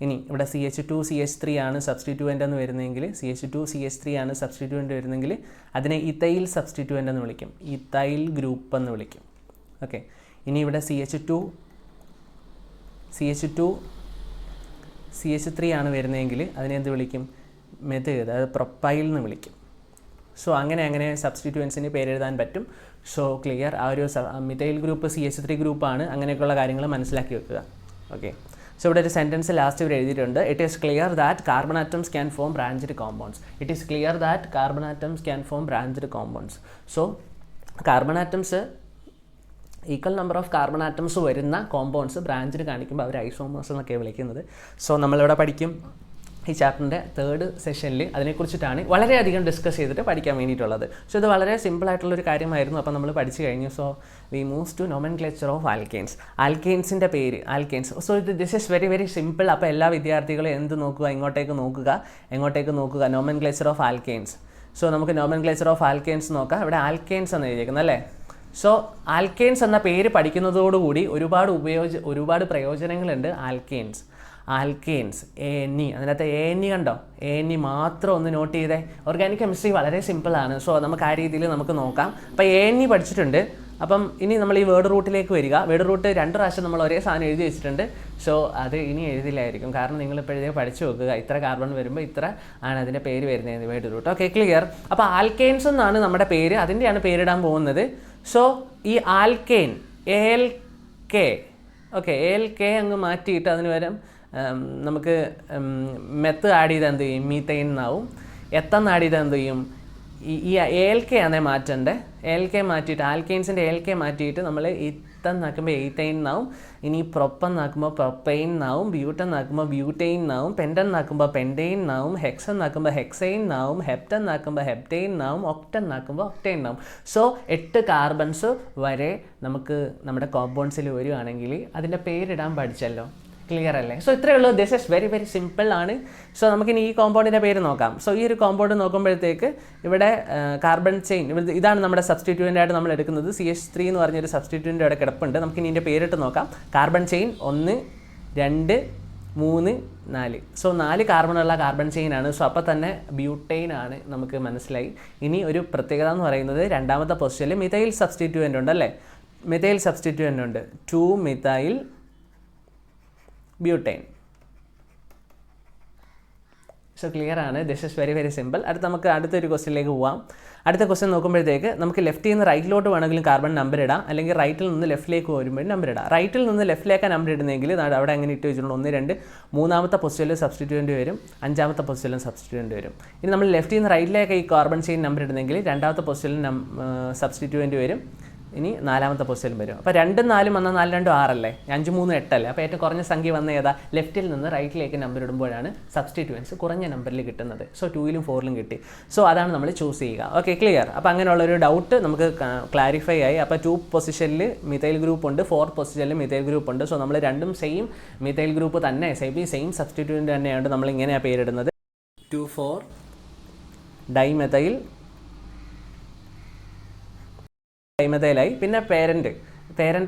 ഇനി ഇവിടെ CH2 CH3 ആണ് സബ്സ്റ്റിറ്റ്യൂവൻ്റ് എന്ന് വരുന്നതെങ്കിൽ, CH2 CH3 ആണ് സബ്സ്റ്റിറ്റ്യൂവൻ്റ് വരുന്നെങ്കിൽ അതിനെ ഇഥൈൽ സബ്സ്റ്റിറ്റ്യൂവൻ്റ് എന്ന് വിളിക്കും, ഇഥൈൽ ഗ്രൂപ്പ് എന്ന് വിളിക്കും. ഓക്കെ, ഇനി ഇവിടെ CH2 CH3 ആണ് വരുന്നതെങ്കിൽ അതിനെ എന്ത് വിളിക്കും? മെഥേഡ്, അതായത് പ്രൊപ്പൈൽ എന്ന് വിളിക്കും. സോ അങ്ങനെ സബ്സ്റ്റിറ്റ്യൂവൻസിന് പേരെഴുതാൻ പറ്റും. So clear. ആ ഒരു മിഥൈൽ ഗ്രൂപ്പ് CH3 ഗ്രൂപ്പാണ്. അങ്ങനെയൊക്കെയുള്ള കാര്യങ്ങൾ മനസ്സിലാക്കി വെക്കുക. ഓക്കെ, സോ ഇവിടെ ഒരു സെൻറ്റൻസ് ലാസ്റ്റ് ഇവിടെ എഴുതിയിട്ടുണ്ട്. It is clear that carbon atoms can form branched compounds. So carbon atoms, equal number of carbon atoms വരുന്ന കോമ്പൗണ്ട്സ് ബ്രാഞ്ചിൽ കാണിക്കുമ്പോൾ അവർ ഐസോമേഴ്സ് എന്നൊക്കെ വിളിക്കുന്നത്. സോ നമ്മളിവിടെ പഠിക്കും ഈ ചാപ്റ്ററിൻ്റെ 3rd സെഷനിൽ അതിനെക്കുറിച്ചിട്ടാണ് വളരെയധികം ഡിസ്കസ് ചെയ്തിട്ട് പഠിക്കാൻ വേണ്ടിയിട്ടുള്ളത്. സോ ഇത് വളരെ സിമ്പിളായിട്ടുള്ളൊരു കാര്യമായിരുന്നു. അപ്പോൾ നമ്മൾ പഠിച്ചു കഴിഞ്ഞു. So we moves to nomenclature of ആൽക്കെയിൻസിൻ്റെ പേര് alkanes. So this is very very simple. അപ്പോൾ എല്ലാ വിദ്യാർത്ഥികളും ഇങ്ങോട്ടേക്ക് നോക്കുക നോമൻക്ലേച്ചർ ഓഫ് ആൽക്കെയിൻസ്. സോ നമുക്ക് നോമൻക്ലേച്ചർ ഓഫ് ആൽക്കെയിൻസ് നോക്കാം. ഇവിടെ ആൽക്കെയിൻസ് എന്ന് എഴുതിയിരിക്കുന്നത് അല്ലേ. സോ ആൽക്കെയിൻസ് എന്ന പേര് പഠിക്കുന്നതോടുകൂടി ഒരുപാട് പ്രയോജനങ്ങളുണ്ട്. ആൽക്കെയിൻസ് ANE, അതിനകത്ത് ANE കണ്ടോ, ANE മാത്രം ഒന്ന് നോട്ട് ചെയ്തേ. ഓർഗാനിക് കെമിസ്ട്രി വളരെ സിമ്പിളാണ്. സോ നമുക്ക് ആ രീതിയിൽ നമുക്ക് നോക്കാം. അപ്പോൾ ANE പഠിച്ചിട്ടുണ്ട്. അപ്പം ഇനി നമ്മൾ ഈ വേർഡ് റൂട്ടിലേക്ക് വരിക. വേർഡ് റൂട്ട് 2 പ്രാവശ്യം നമ്മൾ ഒരേ സാധനം എഴുതി വെച്ചിട്ടുണ്ട്. സോ അത് ഇനി എഴുതില്ലായിരിക്കും, കാരണം നിങ്ങളിപ്പോഴേ പഠിച്ചു നോക്കുക. ഇത്ര കാർബൺ വരുമ്പോൾ ഇത്ര ആണ് അതിൻ്റെ പേര് വരുന്നത്, വേർഡ് റൂട്ട്. Okay, clear. അപ്പോൾ ആൽക്കെയിൻസ് എന്നാണ് നമ്മുടെ പേര്, അതിൻ്റെയാണ് പേരിടാൻ പോകുന്നത്. സോ ഈ ആൽക്കെയിൻ ALK, ഓക്കെ, ALK അങ്ങ് മാറ്റിയിട്ട് അതിന് പകരം നമുക്ക് മെത്ത് ആഡ് ചെയ്താൽ എന്ത് ചെയ്യും? മീത്തൈൻ എന്നാവും. എത്തെന്ന് ആഡ് ചെയ്താൽ എന്ത് ചെയ്യും? ഈ ALK ആണേ മാറ്റേണ്ടത്. ALK മാറ്റിയിട്ട് ആൽക്കെയിൻസിൻ്റെ ALK മാറ്റിയിട്ട് നമ്മൾ ഇത്തെന്നാക്കുമ്പോൾ എയ്ത്തൈൻ എന്നാവും. ഇനി പ്രൊപ്പെന്നാക്കുമ്പോൾ പ്രൊപ്പെയിൻ എന്നാവും. ബ്യൂട്ടെന്നാക്കുമ്പോൾ ബ്യൂട്ടെയിൻ എന്നാവും. പെൻറ്റെന്നാക്കുമ്പോൾ പെൻറ്റെയിൻ എന്നാവും. ഹെക്സെന്നാക്കുമ്പോൾ ഹെക്സൈൻ എന്നാവും. ഹെപ്റ്റെന്നാക്കുമ്പോൾ ഹെപ്റ്റെയിൻ എന്നാവും. ഒക്ടെന്നാക്കുമ്പോൾ ഒക്ടെയിൻ എന്നാവും. സോ 8 കാർബൺസ് വരെ നമുക്ക് നമ്മുടെ കോമ്പൗണ്ട്സിൽ വരികയാണെങ്കിൽ അതിൻ്റെ പേരിടാൻ പഠിച്ചല്ലോ. ക്ലിയർ അല്ലേ? സോ ഇത്രയേ ഉള്ളൂ. This is very very simple ആണ്. സോ നമുക്കിനി ഈ കോമ്പൗണ്ടിൻ്റെ പേര് നോക്കാം. സോ ഈ ഒരു കോമ്പൗണ്ട് നോക്കുമ്പോഴത്തേക്ക് ഇവിടെ കാർബൺ ചെയിൻ, ഇതാണ് നമ്മുടെ സബ്സ്റ്റിറ്റ്യൂവൻ്റ് ആയിട്ട് നമ്മൾ എടുക്കുന്നത്. CH3 എന്ന് പറഞ്ഞൊരു സബ്സ്റ്റിറ്റ്യൂവൻ്റ് അവിടെ കിടപ്പുണ്ട്. നമുക്കിനി ഇതിൻ്റെ പേരിട്ട് നോക്കാം. Carbon chain 1, 2, 3, 4. സോ 4 കാർബണുള്ള കാർബൺ ചെയിനാണ്. സോ അപ്പോൾ തന്നെ ബ്യൂട്ടെയിൻ ആണ് നമുക്ക് മനസ്സിലായി. ഇനി ഒരു പ്രത്യേകത എന്ന് പറയുന്നത് രണ്ടാമത്തെ പൊസിഷനിൽ മിഥൈൽ സബ്സ്റ്റിറ്റ്യൂവൻ്റ് ഉണ്ട് അല്ലേ. മിഥൈൽ സബ്സ്റ്റിറ്റ്യൂവൻ്റ് ഉണ്ട് 2 മിഥൈൽ ബ്യൂട്ടെയിൻ. സോ ക്ലിയർ ആണ്. This is very very simple. നമുക്ക് അടുത്തൊരു ക്വസ്റ്റ്യനിലേക്ക് പോവാം. അടുത്ത ക്വസ്റ്റ്യൻ നോക്കുമ്പോഴത്തേക്ക് നമുക്ക് ലെഫ്റ്റിൽ നിന്ന് റൈറ്റിലോട്ട് വേണമെങ്കിലും കാർബൺ നമ്പർ ഇടാം, അല്ലെങ്കിൽ റൈറ്റിൽ നിന്ന് ലെഫ്റ്റിലേക്ക് വരുമ്പോൾ നമ്പർ ഇടാം. റൈറ്റിൽ നിന്ന് ലെഫ്റ്റിലേക്ക് നമ്പർ ഇടുന്നെങ്കിൽ അവിടെ അങ്ങനെ ഇട്ട് വെച്ചിട്ടുണ്ട് 1, 2, മൂന്നാമത്തെ പൊസിഷനിൽ സബ്സ്റ്റിറ്റ്യൂവൻ്റ് വരും, 5ാമത്തെ പൊസിഷനിലും സബ്സ്റ്റിറ്റ്യൂവൻ്റ് വരും. ഇനി നമ്മൾ ലെഫ്റ്റിൽ നിന്ന് റൈറ്റിലേക്ക് ഈ കാർബൺ ചെയിൻ നമ്പർ ഇടുന്നെങ്കിൽ 2ാമത്തെ പൊസിഷനിൽ സബ്സ്റ്റിറ്റ്യൂവൻ്റ് വരും, ഇനി 4ാമത്തെ പൊസിഷനിലും വരും. അപ്പോൾ 2ഉം 4ഉം വന്നാൽ 4, 2, 6 അല്ലേ, 5, 3, 8 അല്ലേ. അപ്പോൾ ഏറ്റവും കുറഞ്ഞ സംഖ്യ വന്ന ഏതാ? ലെഫ്റ്റിൽ നിന്ന് റൈറ്റിലേക്ക് നമ്പർ ഇടുമ്പോഴാണ് സബ്സ്റ്റിറ്റ്യൂവൻസ് കുറഞ്ഞ നമ്പറിൽ കിട്ടുന്നത്. സോ 2ലും 4ലും കിട്ടി. സോ അതാണ് നമ്മൾ ചൂസ് ചെയ്യുക. Okay, clear. അപ്പോൾ അങ്ങനെയുള്ളൊരു ഡൗട്ട് നമുക്ക് ക്ലാരിഫൈ ആയി. അപ്പോൾ 2 പൊസിഷനിൽ മിഥൈൽ ഗ്രൂപ്പ് ഉണ്ട്, 4 പൊസിഷനിൽ മിഥൈൽ ഗ്രൂപ്പ് ഉണ്ട്. സോ നമ്മൾ രണ്ടും സെയിം മിഥൈൽ ഗ്രൂപ്പ് തന്നെ, സെയിം സബ്സ്റ്റിറ്റ്യൂവൻ്റ് തന്നെയാണ് നമ്മൾ ഇങ്ങനെയാണ് പേരിടുന്നത്. 2,4 ഡൈമെഥൈൽ ഡൈമെഥൈലായി. പിന്നെ പേരൻ്റ്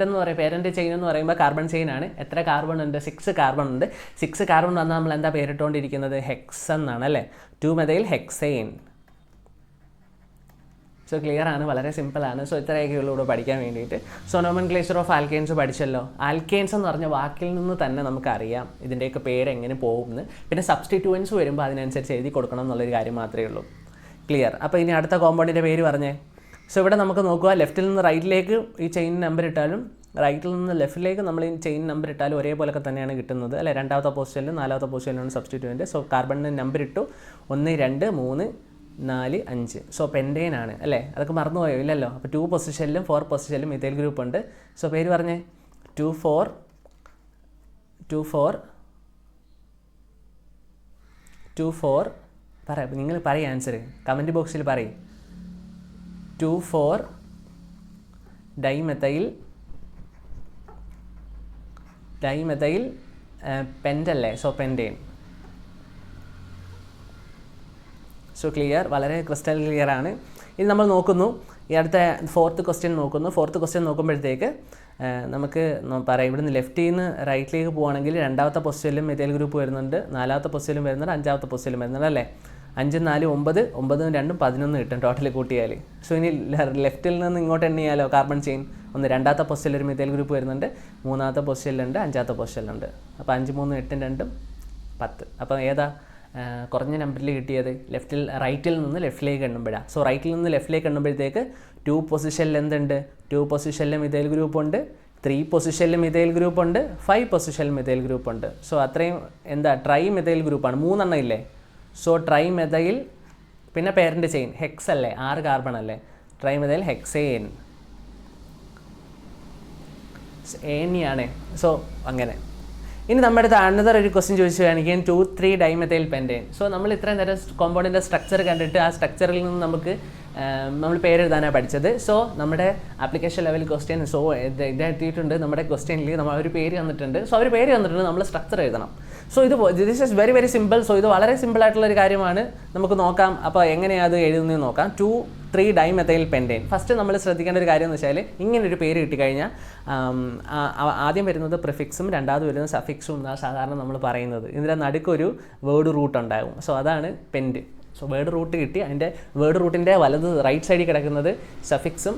എന്ന് പറയും, പേരൻ്റ് ചെയിൻ എന്ന് പറയുമ്പോൾ കാർബൺ ചെയിൻ ആണ്. എത്ര കാർബൺ ഉണ്ട്? 6 കാർബൺ ഉണ്ട്. 6 കാർബൺ വന്നാൽ നമ്മൾ എന്താ പേരിട്ടുകൊണ്ടിരിക്കുന്നത്? ഹെക്സ് എന്നാണ് അല്ലേ. 2-മെഥൈൽ ഹെക്സെയിൻ. സോ ക്ലിയർ ആണ്, വളരെ സിമ്പിളാണ്. സോ ഇത്രയൊക്കെ ഉള്ളൂ ഇവിടെ പഠിക്കാൻ വേണ്ടിയിട്ട്. സോ നോമൻക്ലേച്ചർ ഓഫ് ആൽക്കെയിൻസ് പഠിച്ചല്ലോ. ആൽക്കെയിൻസ് എന്ന് പറഞ്ഞ വാക്കിൽ നിന്ന് തന്നെ നമുക്കറിയാം ഇതിൻ്റെയൊക്കെ പേര് എങ്ങനെ പോകുമെന്ന്. പിന്നെ സബ്സ്റ്റിറ്റ്യൂവൻസ് വരുമ്പോൾ അതിനനുസരിച്ച് എഴുതി കൊടുക്കണം എന്നുള്ളൊരു കാര്യം മാത്രമേ ഉള്ളൂ. ക്ലിയർ. അപ്പോൾ ഇനി അടുത്ത കോമ്പൗണ്ടിൻ്റെ പേര് പറഞ്ഞേ. സോ ഇവിടെ നമുക്ക് നോക്കുക, ലെഫ്റ്റിൽ നിന്ന് റൈറ്റിലേക്ക് ഈ ചെയിൻ നമ്പർ ഇട്ടാലും റൈറ്റിൽ നിന്ന് ലെഫ്റ്റിലേക്ക് നമ്മൾ ഈ ചെയിൻ നമ്പർ ഇട്ടാലും ഒരേപോലൊക്കെ തന്നെയാണ് കിട്ടുന്നത് അല്ലേ. 2ാമത്തെ പൊസിഷനിലും 4ാമത്തെ പൊസിഷനിലാണ് സബ്സ്റ്റിറ്റ്യൂവൻ്റ്. സോ കാർബണിന് നമ്പർ ഇട്ടു 1, 2, 3, 4, 5. സോ പെൻറ്റെയിൻ ആണ് അല്ലേ. അതൊക്കെ മറന്നുപോയോ? ഇല്ലല്ലോ. അപ്പോൾ 2 പൊസിഷനിലും 4 പൊസിഷനിലും മിഥൈൽ ഗ്രൂപ്പ് ഉണ്ട്. സോ പേര് പറഞ്ഞേ. 2,4 പറയാം. നിങ്ങൾ പറയും ആൻസർ കമൻറ്റ് ബോക്സിൽ പറയും. 2,4 ഡൈമെഥൈൽ പെൻറ്റല്ലേ. So pentane. സോ ക്ലിയർ, വളരെ ക്രിസ്റ്റൽ ക്ലിയർ ആണ്. ഇത് നമ്മൾ നോക്കുന്നു. ഈ അടുത്ത 4th ക്വസ്റ്റ്യൻ നോക്കുന്നു. 4th ക്വസ്റ്റ്യൻ നോക്കുമ്പോഴത്തേക്ക് നമുക്ക് പറയാം, ഇവിടുന്ന് ലെഫ്റ്റിൽ നിന്ന് റൈറ്റിലേക്ക് പോവുകയാണെങ്കിൽ 2ാമത്തെ പൊസിഷനിലും മിഥൈൽ ഗ്രൂപ്പ് വരുന്നുണ്ട്, 4ാമത്തെ പൊസിഷനിലും വരുന്നുണ്ട്, 5ാമത്തെ പൊസിഷനിലും വരുന്നുണ്ട് അല്ലേ. 5, 4, 9, 9, 2, 11 കിട്ടും ടോട്ടൽ കൂട്ടിയാൽ. സോ ഇനി ലെഫ്റ്റിൽ നിന്ന് ഇങ്ങോട്ട് എണ്ണിയാലോ കാർബൺ ചെയിൻ. 2ാമത്തെ പൊസിഷനിൽ ഒരു മിഥൈൽ ഗ്രൂപ്പ് വരുന്നുണ്ട്, 3ാമത്തെ പൊസിഷനിലുണ്ട്, 5ാമത്തെ പൊസിഷനിലുണ്ട്. അപ്പോൾ 5, 3, 8, 2, 10. അപ്പോൾ ഏതാ കുറഞ്ഞ നമ്പറിൽ കിട്ടിയത്? റൈറ്റിൽ നിന്ന് ലെഫ്റ്റിലേക്ക് എണ്ണുമ്പോഴാണ്. സോ റൈറ്റിൽ നിന്ന് ലെഫ്റ്റിലേക്ക് എണ്ണുമ്പോഴത്തേക്ക് 2 പൊസിഷനിൽ എന്തുണ്ട്? 2 പൊസിഷനിൽ മിഥൈൽ ഗ്രൂപ്പ് ഉണ്ട്, 3 പൊസിഷനിൽ മിഥൈൽ ഗ്രൂപ്പ് ഉണ്ട്, 5 പൊസിഷനിൽ മിഥൈൽ ഗ്രൂപ്പ് ഉണ്ട്. സോ അത്രയും എന്താ ട്രൈ മിഥൈൽ ഗ്രൂപ്പാണ്. 3 എണ്ണം ഇല്ലേ. സോ ട്രൈമെഥൈൽ പിന്നെ പേരൻ്റ് ചെയിൻ ഹെക്സ് അല്ലേ, 6 കാർബൺ അല്ലേ. ട്രൈമെഥൈൽ ഹെക്സെയിൻ ഏനിയാണ്. സോ അങ്ങനെ. ഇനി നമ്മുടെ അടുത്ത് അനദർ ഒരു ക്വസ്റ്റ്യൻ ചോദിക്കുകയാണെങ്കിൽ 2,3 ഡൈമെഥൈൽ പെൻറ്റെയിൻ. സോ നമ്മൾ ഇത്രയും നേരം കോമ്പൗണ്ടിൻ്റെ സ്ട്രക്ചർ കണ്ടിട്ട് ആ സ്ട്രക്ചറിൽ നിന്ന് നമുക്ക് നമ്മൾ പേരെഴുതാനാണ് പഠിച്ചത്. സോ നമ്മുടെ ആപ്ലിക്കേഷൻ ലെവൽ ക്വസ്റ്റ്യൻ ഇതെത്തിയിട്ടുണ്ട്. നമ്മുടെ ക്വസ്റ്റ്യനിൽ നമ്മൾ ഒരു പേര് തന്നിട്ടുണ്ട്. സോ അവർ പേര് തന്നിട്ടുണ്ട്, നമ്മൾ സ്ട്രക്ചർ എഴുതണം. So this is very very simple. So ഇത് വളരെ സിമ്പിളായിട്ടുള്ളൊരു കാര്യമാണ്. നമുക്ക് നോക്കാം അപ്പോൾ എങ്ങനെയാണ് അത് എഴുതുന്നത് നോക്കാം. 2,3 ഡൈമെഥൈൽ പെൻറ്റെയിൻ. ഫസ്റ്റ് നമ്മൾ ശ്രദ്ധിക്കേണ്ട ഒരു കാര്യം എന്ന് വെച്ചാൽ ഇങ്ങനൊരു പേര് കിട്ടിക്കഴിഞ്ഞാൽ ആദ്യം വരുന്നത് പ്രിഫിക്സും രണ്ടാമത് വരുന്നത് സഫിക്സും എന്നാണ് സാധാരണ നമ്മൾ പറയുന്നത്. ഇതിൻ്റെ നടുക്കൊരു വേർഡ് റൂട്ട് ഉണ്ടാകും. സോ അതാണ് പെൻറ്റ്. സോ വേർഡ് റൂട്ട് കിട്ടി. അതിൻ്റെ വേർഡ് റൂട്ടിൻ്റെ റൈറ്റ് സൈഡിൽ കിടക്കുന്നത് സഫിക്സും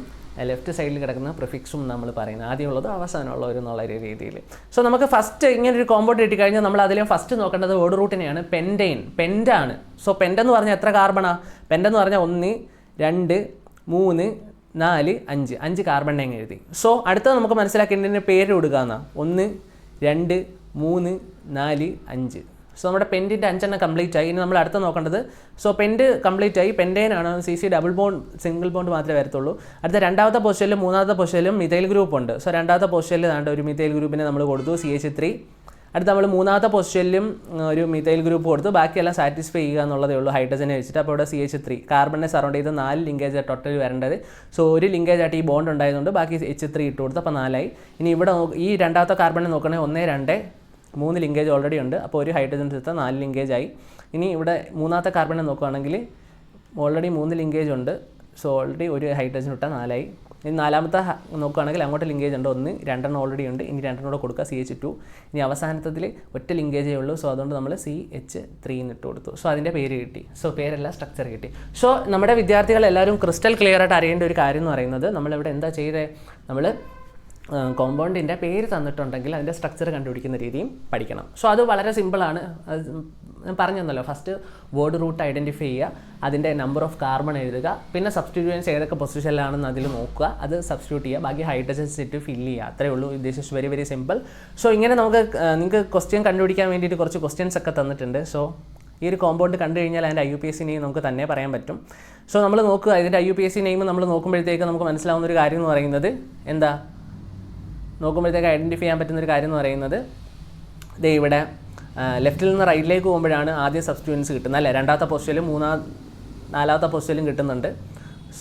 ലെഫ്റ്റ് സൈഡിൽ കിടക്കുന്ന പ്രിഫിക്സും നമ്മൾ പറയുന്നത്. ആദ്യമുള്ളത് അവസാനമുള്ളവർ എന്നുള്ള ഒരു രീതിയിൽ. സോ നമുക്ക് ഫസ്റ്റ് ഇങ്ങനൊരു കോമ്പൗണ്ട് കിട്ടിക്കഴിഞ്ഞാൽ നമ്മൾ അതിലും ഫസ്റ്റ് നോക്കേണ്ടത് വേർഡ് റൂട്ടിനെയാണ്. പെൻറ്റെയിൻ, പെൻറ്റാണ്. സോ പെൻറ്റെന്ന് പറഞ്ഞാൽ എത്ര കാർബണാണ്? പെൻറ്റെന്ന് പറഞ്ഞാൽ 1, 2, 3, 4, 5 5 കാർബണിനെ എഴുതി. സോ അടുത്തത് നമുക്ക് മനസ്സിലാക്കേണ്ടതിൻ്റെ പേര് കൊടുക്കാമെന്നാ. 1, 2, 3, 4, 5. സോ നമ്മുടെ പെൻറ്റിൻ്റെ 5 എണ്ണം കംപ്ലീറ്റ് ആയി. ഇനി നമ്മൾ അടുത്ത നോക്കേണ്ടത്, സോ പെൻറ്റ് കംപ്ലീറ്റ് ആയി. പെൻറ്റെയിനാണ്. CC double bond single bond മാത്രമേ വരത്തുള്ളൂ. അടുത്ത 2ാമത്തെ പൊസിഷനിലും 3ാമത്തെ പൊസിഷനിലും മിഥൈൽ ഗ്രൂപ്പ് ഉണ്ട്. സോ 2ാമത്തെ പൊസിഷനിൽ ഒരു മിഥൈൽ ഗ്രൂപ്പിനെ നമ്മൾ കൊടുത്തു, CH3. അടുത്ത നമ്മൾ 3ാമത്തെ പൊസിഷനിലും ഒരു മിഥൈൽ ഗ്രൂപ്പ് കൊടുത്തു. ബാക്കിയെല്ലാം സാറ്റിസ്ഫൈ ചെയ്യുക എന്നുള്ളതേ ഉള്ളൂ ഹൈഡ്രജനെ വെച്ചിട്ട്. അപ്പോൾ ഇവിടെ CH3 കാർബണിനെ സറൗണ്ട് ചെയ്ത് 4 ലിങ്കേജ് ടോട്ടൽ വരേണ്ടത്. സോ ഒരു ലിങ്കേജ് ആയിട്ട് ഈ ബോണ്ട് ഉണ്ടായതുകൊണ്ട് ബാക്കി H3 ഇട്ട് കൊടുത്തു. അപ്പോൾ 4 ആയി. ഇനി ഇവിടെ ഈ 2ാമത്തെ കാർബണിനെ നോക്കണമെങ്കിൽ 1, 2, 3 ലിങ്കേജ് ഓൾറെഡി ഉണ്ട്. അപ്പോൾ ഒരു ഹൈഡ്രജൻ എടുത്താൽ 4 ലിങ്കേജ് ആയി. ഇനി ഇവിടെ 3ാമത്തെ കാർബണിനെ നോക്കുകയാണെങ്കിൽ ഓൾറെഡി 3 ലിങ്കേജ് ഉണ്ട്. സോ ഓൾറെഡി ഒരു ഹൈഡ്രജൻ ഇട്ടാൽ 4 ആയി. ഇനി 4ാമത്തെ നോക്കുകയാണെങ്കിൽ അങ്ങോട്ട് ലിങ്കേജ് ഉണ്ട്. 1, 2 ഓൾറെഡി ഉണ്ട്. ഇനി 2 കൂടെ കൊടുക്കുക, CH2. ഇനി അവസാനത്തിൽ ഒറ്റ ലിങ്കേജേ ഉള്ളൂ. സോ അതുകൊണ്ട് നമ്മൾ CH3 ഇട്ട് കൊടുത്തു. സോ അതിൻ്റെ പേര് കിട്ടി. സോ പേരെല്ലാം സ്ട്രക്ചർ കിട്ടി. സോ നമ്മുടെ വിദ്യാർത്ഥികൾ എല്ലാവരും ക്രിസ്റ്റൽ ക്ലിയർ ആയിട്ട് അറിയേണ്ട ഒരു കാര്യം എന്ന് പറയുന്നത്, നമ്മളിവിടെ എന്താ ചെയ്തത്? നമ്മൾ കോമ്പൗണ്ടിൻ്റെ പേര് തന്നിട്ടുണ്ടെങ്കിൽ അതിൻ്റെ സ്ട്രക്ചർ കണ്ടുപിടിക്കുന്ന രീതിയും പഠിക്കണം. സോ അത് വളരെ സിമ്പിളാണ്. ഞാൻ പറഞ്ഞു തന്നല്ലോ, ഫസ്റ്റ് വേർഡ് റൂട്ട് ഐഡൻറ്റിഫൈ ചെയ്യുക, അതിൻ്റെ നമ്പർ ഓഫ് കാർബൺ എഴുതുക, പിന്നെ സബ്സ്റ്റിറ്റ്യൂവൻസ് ഏതൊക്കെ പൊസിഷനിലാണെന്ന് അതിൽ നോക്കുക, അത് സബ്സ്റ്റിറ്റ്യൂട്ട് ചെയ്യുക, ബാക്കി ഹൈഡ്രജൻസ് ഇട്ട് ഫില്ല് ചെയ്യുക. അത്രയേ ഉള്ളൂ. This is very very simple. So ഇങ്ങനെ നിങ്ങൾക്ക് ക്വസ്റ്റ്യൻ കണ്ടുപിടിക്കാൻ വേണ്ടിയിട്ട് കുറച്ച് ക്വസ്റ്റ്യൻസ് ഒക്കെ തന്നിട്ടുണ്ട്. സോ ഈ ഒരു കോമ്പൗണ്ട് കണ്ടു കഴിഞ്ഞാൽ അതിൻ്റെ IUPAC നെയിം നമുക്ക് തന്നെ പറയാൻ പറ്റും. സോ നമ്മൾ നോക്കുക, ഇതിൻ്റെ IUPAC നെയിം നമ്മൾ നോക്കുമ്പോഴത്തേക്ക് നമുക്ക് മനസ്സിലാവുന്ന ഒരു കാര്യം എന്ന് പറയുന്നത് എന്താ, നോക്കുമ്പോഴത്തേക്ക് ഐഡൻറ്റിഫൈ ചെയ്യാൻ പറ്റുന്നൊരു കാര്യം എന്ന് പറയുന്നത്, ദേ ഇവിടെ ലെഫ്റ്റിൽ നിന്ന് റൈറ്റിലേക്ക് പോകുമ്പോഴാണ് ആദ്യം സബ്സ്റ്റിറ്റ്യൂവൻസ് കിട്ടുന്നത് അല്ലേ. രണ്ടാമത്തെ പൊസിഷനിലും നാലാമത്തെ പൊസിഷനിലും കിട്ടുന്നുണ്ട്.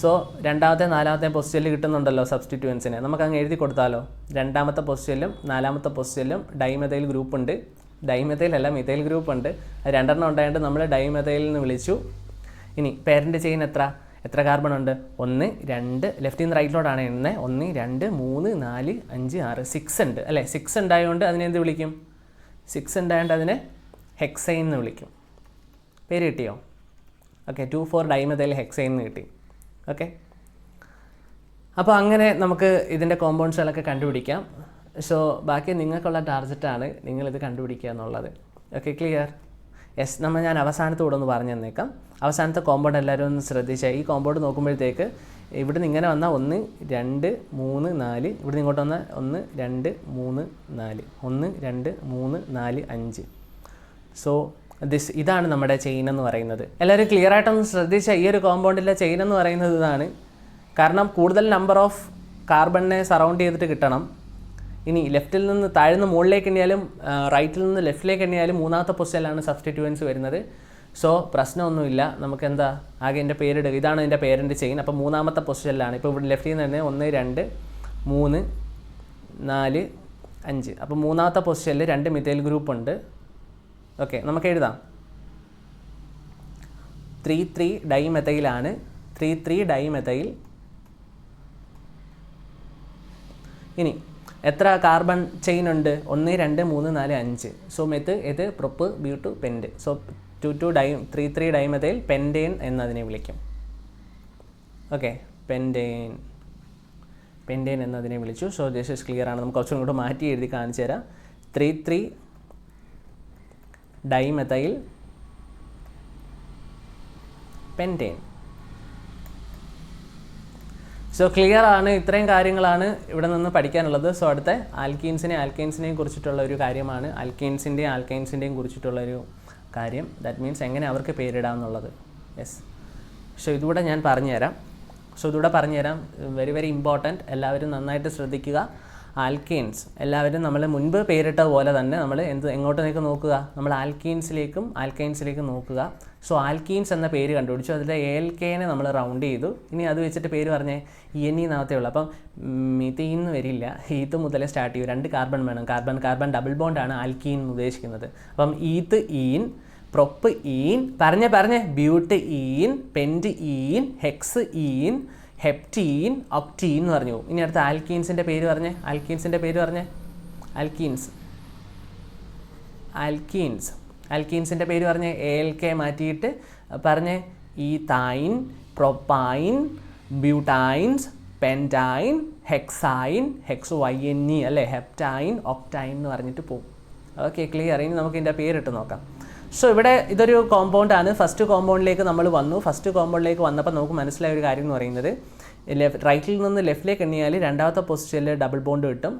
സോ രണ്ടാമത്തെ നാലാമത്തെ പൊസിഷനിൽ കിട്ടുന്നുണ്ടല്ലോ സബ്സ്റ്റിറ്റ്യൂവൻസിനെ, നമുക്ക് അങ്ങ് എഴുതി കൊടുത്താലോ. രണ്ടാമത്തെ പൊസിഷനിലും നാലാമത്തെ പൊസിഷനിലും ഡൈമെഥൈൽ ഗ്രൂപ്പ് ഉണ്ട്. ഡൈമെഥൈൽ അല്ല, മിഥൈൽ ഗ്രൂപ്പ് ഉണ്ട്. അത് രണ്ടെണ്ണം ഉണ്ടായിട്ട് നമ്മൾ ഡൈമെഥൈൽ എന്ന് വിളിച്ചു. ഇനി പേരൻ്റ് ചെയിൻ എത്ര കാർബൺ ഉണ്ട്? 1 2, ലെഫ്റ്റിൽ നിന്ന് റൈറ്റിലോട്ടാണ് എണ്ണ. 1 2 3 4 5 6 6 ഉണ്ട് അല്ലേ. 6 ഉണ്ടായതുകൊണ്ട് അതിനെ എന്ത് വിളിക്കും? 6 ഉണ്ടായതുകൊണ്ട് അതിനെ ഹെക്സൈൻ എന്ന് വിളിക്കും. പേര് കിട്ടിയോ? ഓക്കെ, 2,4 ഡൈമെഥൈൽ ഹെക്സൈൻ എന്ന് കിട്ടി. ഓക്കെ, അപ്പോൾ അങ്ങനെ നമുക്ക് ഇതിൻ്റെ കോമ്പൗണ്ട്സുകളൊക്കെ കണ്ടുപിടിക്കാം. സോ ബാക്കി നിങ്ങൾക്കുള്ള ടാർഗറ്റാണ് നിങ്ങളിത് കണ്ടുപിടിക്കുക എന്നുള്ളത്. Okay, clear? യെസ്. ഞാൻ അവസാനത്തോടെ ഒന്ന് പറഞ്ഞു തന്നേക്കാം. അവസാനത്തെ കോമ്പൗണ്ട് എല്ലാവരും ഒന്ന് ശ്രദ്ധിച്ചാൽ, ഈ കോമ്പൗണ്ട് നോക്കുമ്പോഴത്തേക്ക് ഇവിടുന്ന് ഇങ്ങനെ വന്നാൽ 1 2 3 4, ഇവിടുന്ന് ഇങ്ങോട്ട് വന്നാൽ 1 2 3 4, 1 2 3 4 5. സോ ഇതാണ് നമ്മുടെ ചെയിൻ എന്ന് പറയുന്നത്. എല്ലാവരും ക്ലിയർ ആയിട്ടൊന്ന് ശ്രദ്ധിച്ചാൽ, ഈ ഒരു കോമ്പൗണ്ടിലെ ചെയിൻ എന്ന് പറയുന്നത് ഇതാണ്. കാരണം കൂടുതൽ നമ്പർ ഓഫ് കാർബണിനെ സറൗണ്ട് ചെയ്തിട്ട് കിട്ടണം. ഇനി ലെഫ്റ്റിൽ നിന്ന് താഴ്ന്ന് മുകളിലേക്ക് എണ്ണിയാലും റൈറ്റിൽ നിന്ന് ലെഫ്റ്റിലേക്ക് എണ്ണിയാലും മൂന്നാമത്തെ പൊസിഷനിലാണ് സബ്സ്റ്റിറ്റ്യൂവൻസ് വരുന്നത്. സോ പ്രശ്നമൊന്നുമില്ല. നമുക്ക് എന്താ ആകെ എൻ്റെ പേരിടുക, ഇതാണ് എൻ്റെ പേരൻ്റ് ചെയിൻ. അപ്പോൾ മൂന്നാമത്തെ പൊസിഷനിലാണ്. ഇപ്പോൾ ഇവിടെ ലെഫ്റ്റിൽ നിന്ന് തന്നെ 1 2 3 4 5. അപ്പോൾ മൂന്നാമത്തെ പൊസിഷനിൽ 2 മിഥൈൽ ഗ്രൂപ്പ് ഉണ്ട്. ഓക്കെ, നമുക്ക് എഴുതാം. 3,3 ഡൈമെഥൈലാണ്. 3,3 ഡൈമെഥൈൽ. ഇനി എത്ര കാർബൺ ചെയിൻ ഉണ്ട്? 1 2 3 4 5. സോ ഇത് prop but pent. So 3,3 dimethyl pentane എന്നതിനെ വിളിക്കും. ഓക്കെ, പെൻറ്റേൻ എന്നതിനെ വിളിച്ചു. സോ ദിസ് ഇസ് ക്ലിയർ ആണ്. നമുക്ക് കുറച്ചും കൂടെ മാറ്റി എഴുതി കാണിച്ചു തരാം. 3,3 ഡൈമെഥൈൽ പെൻറ്റേൻ. സോ ക്ലിയർ ആണ്. ഇത്രയും കാര്യങ്ങളാണ് ഇവിടെ നിന്ന് പഠിക്കാനുള്ളത്. സോ അടുത്ത ആൽക്കീൻസിനെയും കുറിച്ചിട്ടുള്ള ഒരു കാര്യമാണ്. ആൽക്കൈൻസിൻ്റെയും കുറിച്ചിട്ടുള്ളൊരു കാര്യം. ദാറ്റ് മീൻസ് എങ്ങനെ അവർക്ക് പേരിടാമെന്നുള്ളത്. യെസ്. സോ ഇതുകൂടെ ഞാൻ പറഞ്ഞുതരാം. Very very important. എല്ലാവരും നന്നായിട്ട് ശ്രദ്ധിക്കുക. ആൽക്കീൻസ് എല്ലാവരും നമ്മൾ മുൻപ് പേരിട്ട പോലെ തന്നെ നമ്മൾ എങ്ങോട്ടേക്ക് നോക്കുക? നമ്മൾ ആൽക്കൈൻസിലേക്കും നോക്കുക. സോ ആൽക്കീൻസ് എന്ന പേര് കണ്ടുപിടിച്ചു. അതിൽ ALKനെ നമ്മൾ റൗണ്ട് ചെയ്തു. ഇനി അത് വെച്ചിട്ട് പേര് പറഞ്ഞേ ENE നാമത്തേ ഉള്ളൂ. അപ്പം മിഥീന്ന് വരില്ല, ഈത്ത് മുതലേ സ്റ്റാർട്ട് ചെയ്യും. 2 കാർബൺ വേണം. കാർബൺ ഡബിൾ ബോണ്ടാണ് ആൽക്കീൻ എന്ന് ഉദ്ദേശിക്കുന്നത്. അപ്പം ഈത്ത് ഈൻ, പ്രൊപ്പ് ഈൻ, പറഞ്ഞേ ബ്യൂട്ട് ഈൻ, പെൻറ്റ് ഈൻ, ഹെക്സ് ഈൻ, ഹെപ്റ്റീൻ, ഒക്ടീൻ എന്ന് പറഞ്ഞു. ഇനി അടുത്ത ആൽക്കീൻസിൻ്റെ പേര് പറഞ്ഞേ. ആൽക്കീൻസിൻ്റെ പേര് പറഞ്ഞ് ALK മാറ്റിയിട്ട് പറഞ്ഞ് ethyne, propyne, butynes, pentyne, hexyne, HYNE അല്ലേ, ഹെപ്റ്റൈൻ, ഒക്ടൈൻ എന്ന് പറഞ്ഞിട്ട് പോകും. Okay, clear? ഇനി നമുക്ക് ഇതിൻ്റെ പേരിട്ട് നോക്കാം. സോ ഇവിടെ ഇതൊരു കോമ്പൗണ്ടാണ്. ഫസ്റ്റ് കോമ്പൗണ്ടിലേക്ക് നമ്മൾ വന്നു. ഫസ്റ്റ് കോമ്പൗണ്ടിലേക്ക് വന്നപ്പോൾ നമുക്ക് മനസ്സിലായ ഒരു കാര്യം എന്ന് പറയുന്നത്, റൈറ്റിൽ നിന്ന് ലെഫ്റ്റിലേക്ക് എണ്ണിയാൽ രണ്ടാമത്തെ പൊസിഷനിൽ ഡബിൾ ബോണ്ട് കിട്ടും.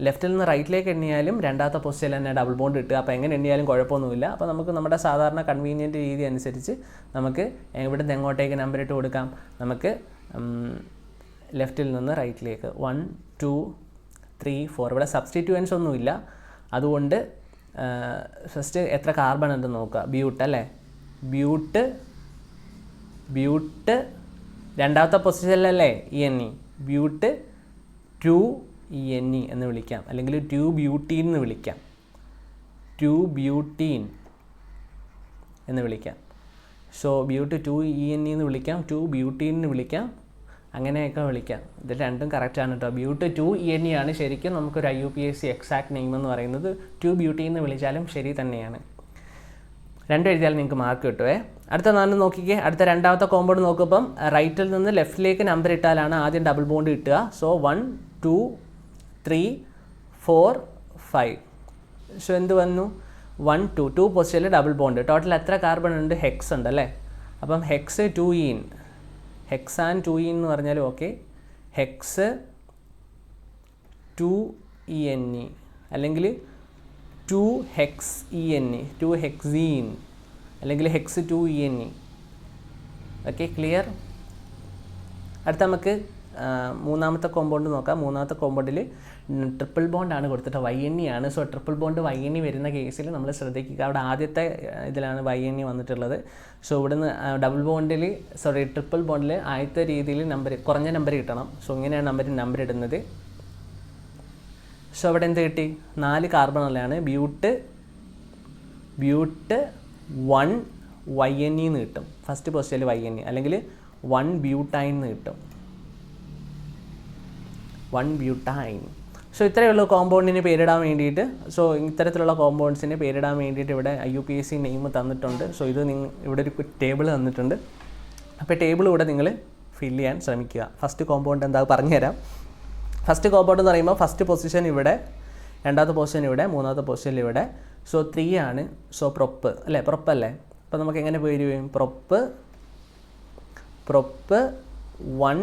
ലെഫ്റ്റിൽ നിന്ന് റൈറ്റിലേക്ക് എണ്ണിയാലും രണ്ടാമത്തെ പൊസിഷനിൽ തന്നെ ഡബിൾ ബോണ്ട് കിട്ടുക. അപ്പോൾ എങ്ങനെ എണ്ണിയാലും കുഴപ്പമൊന്നുമില്ല. അപ്പോൾ നമുക്ക് നമ്മുടെ സാധാരണ കൺവീനിയൻറ്റ് രീതി അനുസരിച്ച് നമുക്ക് ഇവിടുന്ന് എങ്ങോട്ടേക്ക് നമ്പർ ഇട്ട് കൊടുക്കാം? നമുക്ക് ലെഫ്റ്റിൽ നിന്ന് റൈറ്റിലേക്ക് 1 2 3 4. ഇവിടെ സബ്സ്റ്റിറ്റ്യൂവൻസ് ഒന്നുമില്ല. അതുകൊണ്ട് ഫസ്റ്റ് എത്ര കാർബൺ ഉണ്ടെന്ന് നോക്കുക. ബ്യൂട്ട് അല്ലേ, ബ്യൂട്ട് രണ്ടാമത്തെ പൊസിഷനിലല്ലേ ENE. ബ്യൂട്ട് 2ENE എന്ന് വിളിക്കാം, അല്ലെങ്കിൽ 2 ബ്യൂട്ടീൻ എന്ന് വിളിക്കാം. 2 ബ്യൂട്ടീൻ എന്ന് വിളിക്കാം. സോ ബ്യൂട്ട് 2ENE എന്ന് വിളിക്കാം, 2 ബ്യൂട്ടീൻ എന്ന് വിളിക്കാം, അങ്ങനെയൊക്കെ വിളിക്കാം. ഇത് രണ്ടും കറക്റ്റാണ് കേട്ടോ. ബ്യൂട്ട് 2ENE ആണ് ശരിക്കും നമുക്കൊരു IUPAC എക്സാക്ട് നെയിം എന്ന് പറയുന്നത്. 2 ബ്യൂട്ടി എന്ന് വിളിച്ചാലും ശരി തന്നെയാണ്. രണ്ടും എഴുതിയാലും നിങ്ങൾക്ക് മാർക്ക് കിട്ടുമേ. അടുത്ത 4 നോക്കിക്കേ. അടുത്ത രണ്ടാമത്തെ കോമ്പൗണ്ട് നോക്കുമ്പം റൈറ്റിൽ നിന്ന് ലെഫ്റ്റിലേക്ക് നമ്പർ ഇട്ടാലാണ് ആദ്യം ഡബിൾ ബോണ്ട് കിട്ടുക. സോ 1 2 3 4 5. സോ എന്ത് വന്നു 1 2 പൊസിഷനിൽ ഡബിൾ ബോണ്ട്. ടോട്ടൽ എത്ര കാർബൺ ഉണ്ട്? ഹെക്സ് ഉണ്ട് അല്ലേ. അപ്പം ഹെക്സ് 2 ഹെക്സാൻ 2 എന്ന് പറഞ്ഞാൽ ഓക്കെ, ഹെക്സ് 2 അല്ലെങ്കിൽ 2 ഹെക്സ് 2 ഹെക്സീൻ അല്ലെങ്കിൽ ഹെക്സ് 2 ഓക്കെ, ക്ലിയർ. അടുത്ത നമുക്ക് മൂന്നാമത്തെ കോമ്പൗണ്ട് നോക്കാം. മൂന്നാമത്തെ കോമ്പൗണ്ടിൽ ട്രിപ്പിൾ ബോണ്ടാണ് കൊടുത്തിട്ട് YNE ആണ്. സോ ട്രിപ്പിൾ ബോണ്ട് YNE വരുന്ന കേസിൽ നമ്മൾ ശ്രദ്ധിക്കുക, അവിടെ ആദ്യത്തെ ഇതിലാണ് YNE വന്നിട്ടുള്ളത്. സോ ഇവിടുന്ന് ഡബിൾ ബോണ്ടിൽ ട്രിപ്പിൾ ബോണ്ടിൽ ആദ്യത്തെ രീതിയിൽ നമ്പർ കുറഞ്ഞ നമ്പർ കിട്ടണം. സോ ഇങ്ങനെയാണ് നമ്പർ ഇടുന്നത്. സോ അവിടെ എന്ത് കിട്ടി? 4 കാർബണുള്ളതാണ്. ബ്യൂട്ട് 1 YNE എന്ന് കിട്ടും. ഫസ്റ്റ് പൊസിഷനിൽ YNE അല്ലെങ്കിൽ 1 ബ്യൂട്ടൈൻ എന്ന് കിട്ടും. 1 ബ്യൂട്ടൈൻ. സോ ഇത്രയുള്ള കോമ്പൗണ്ടിന് പേരിടാൻ വേണ്ടിയിട്ട്, സോ ഇത്തരത്തിലുള്ള കോമ്പൗണ്ട്സിന് പേരിടാൻ വേണ്ടിയിട്ട് ഇവിടെ IUPAC നെയിം തന്നിട്ടുണ്ട്. സോ ഇത് ഇവിടെ ഒരു ടേബിൾ തന്നിട്ടുണ്ട്. അപ്പോൾ ടേബിൾ ഇവിടെ നിങ്ങൾ ഫില്ല് ചെയ്യാൻ ശ്രമിക്കുക. ഫസ്റ്റ് കോമ്പൗണ്ട് എന്താ പറഞ്ഞുതരാം. ഫസ്റ്റ് കോമ്പൗണ്ട് എന്ന് പറയുമ്പോൾ ഫസ്റ്റ് പൊസിഷൻ ഇവിടെ, രണ്ടാമത്തെ പൊസിഷൻ ഇവിടെ, മൂന്നാമത്തെ പൊസിഷൻ ഇവിടെ. സോ 3 ആണ്. സോ പ്രൊപ്പ് അല്ലേ, പ്രൊപ്പല്ലേ. അപ്പോൾ നമുക്ക് എങ്ങനെ പേര് വരും? പ്രൊപ്പ് 1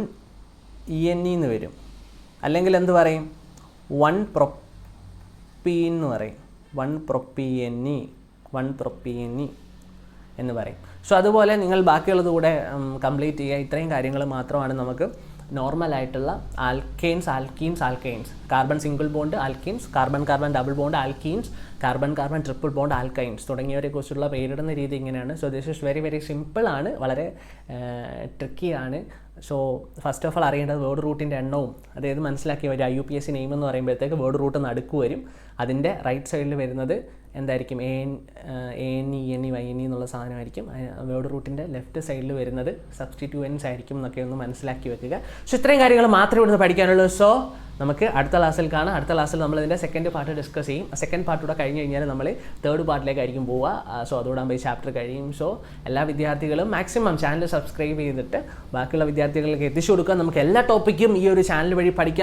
ENE എന്ന് വരും. അല്ലെങ്കിൽ എന്ത് പറയും? 1 പ്രൊപ്പീൻ എന്ന് പറയും. 1 പ്രൊപ്പീനെ എന്ന് പറയും. സോ അതുപോലെ നിങ്ങൾ ബാക്കിയുള്ളത് കൂടെ കംപ്ലീറ്റ് ചെയ്യുക. ഇത്രയും കാര്യങ്ങൾ മാത്രമാണ് നമുക്ക് നോർമലായിട്ടുള്ള alkenes, carbon single bond alkenes, carbon double bond alkenes, carbon triple bond alkynes തുടങ്ങിയവരെ കുറിച്ചുള്ള പേരിടുന്ന രീതി ഇങ്ങനെയാണ്. So this is very very simple ആണ്, വളരെ ട്രിക്കിയാണ്. സോ ഫസ്റ്റ് ഓഫ് ഓൾ അറിയേണ്ടത് വേർഡ് റൂട്ടിൻ്റെ എണ്ണവും അതായത് മനസ്സിലാക്കിയ ഒരു IUPAC നെയിം എന്ന് പറയുമ്പോഴത്തേക്ക് വേർഡ് റൂട്ട് നടുക്ക് വരും. അതിൻ്റെ റൈറ്റ് സൈഡിൽ വരുന്നത് എന്തായിരിക്കും? ANE YNE എന്നുള്ള സാധനമായിരിക്കും. വേർഡ് റൂട്ടിൻ്റെ ലെഫ്റ്റ് സൈഡിൽ വരുന്നത് സബ്സ്റ്റിറ്റ്യൂവൻസ് ആയിരിക്കും എന്നൊക്കെ ഒന്ന് മനസ്സിലാക്കി വെക്കുക. സോ ഇത്രയും കാര്യങ്ങൾ മാത്രമേ ഇവിടുന്ന് പഠിക്കാനുള്ളൂ. സോ നമുക്ക് അടുത്ത ക്ലാസ്സിൽ കാണാം. അടുത്ത ക്ലാസ്സിൽ നമ്മൾ ഇതിൻ്റെ സെക്കൻഡ് പാർട്ട് ഡിസ്കസ് ചെയ്യും. സെക്കൻഡ് പാർട്ടൂടെ കഴിഞ്ഞ് കഴിഞ്ഞാൽ നമ്മൾ തേർഡ് പാർട്ടിലേക്കായിരിക്കും പോവുക. സോ അതോടാകുമ്പോൾ ഈ ചാപ്റ്റർ കഴിയും. സോ എല്ലാ വിദ്യാർത്ഥികളും മാക്സിമം ചാനൽ സബ്സ്ക്രൈബ് ചെയ്തിട്ട് ബാക്കിയുള്ള വിദ്യാർത്ഥികളിലേക്ക് എത്തിച്ചു കൊടുക്കുക. നമുക്ക് എല്ലാ ടോപ്പിക്കും ഈ ഒരു ചാനൽ വഴി പഠിക്കാം.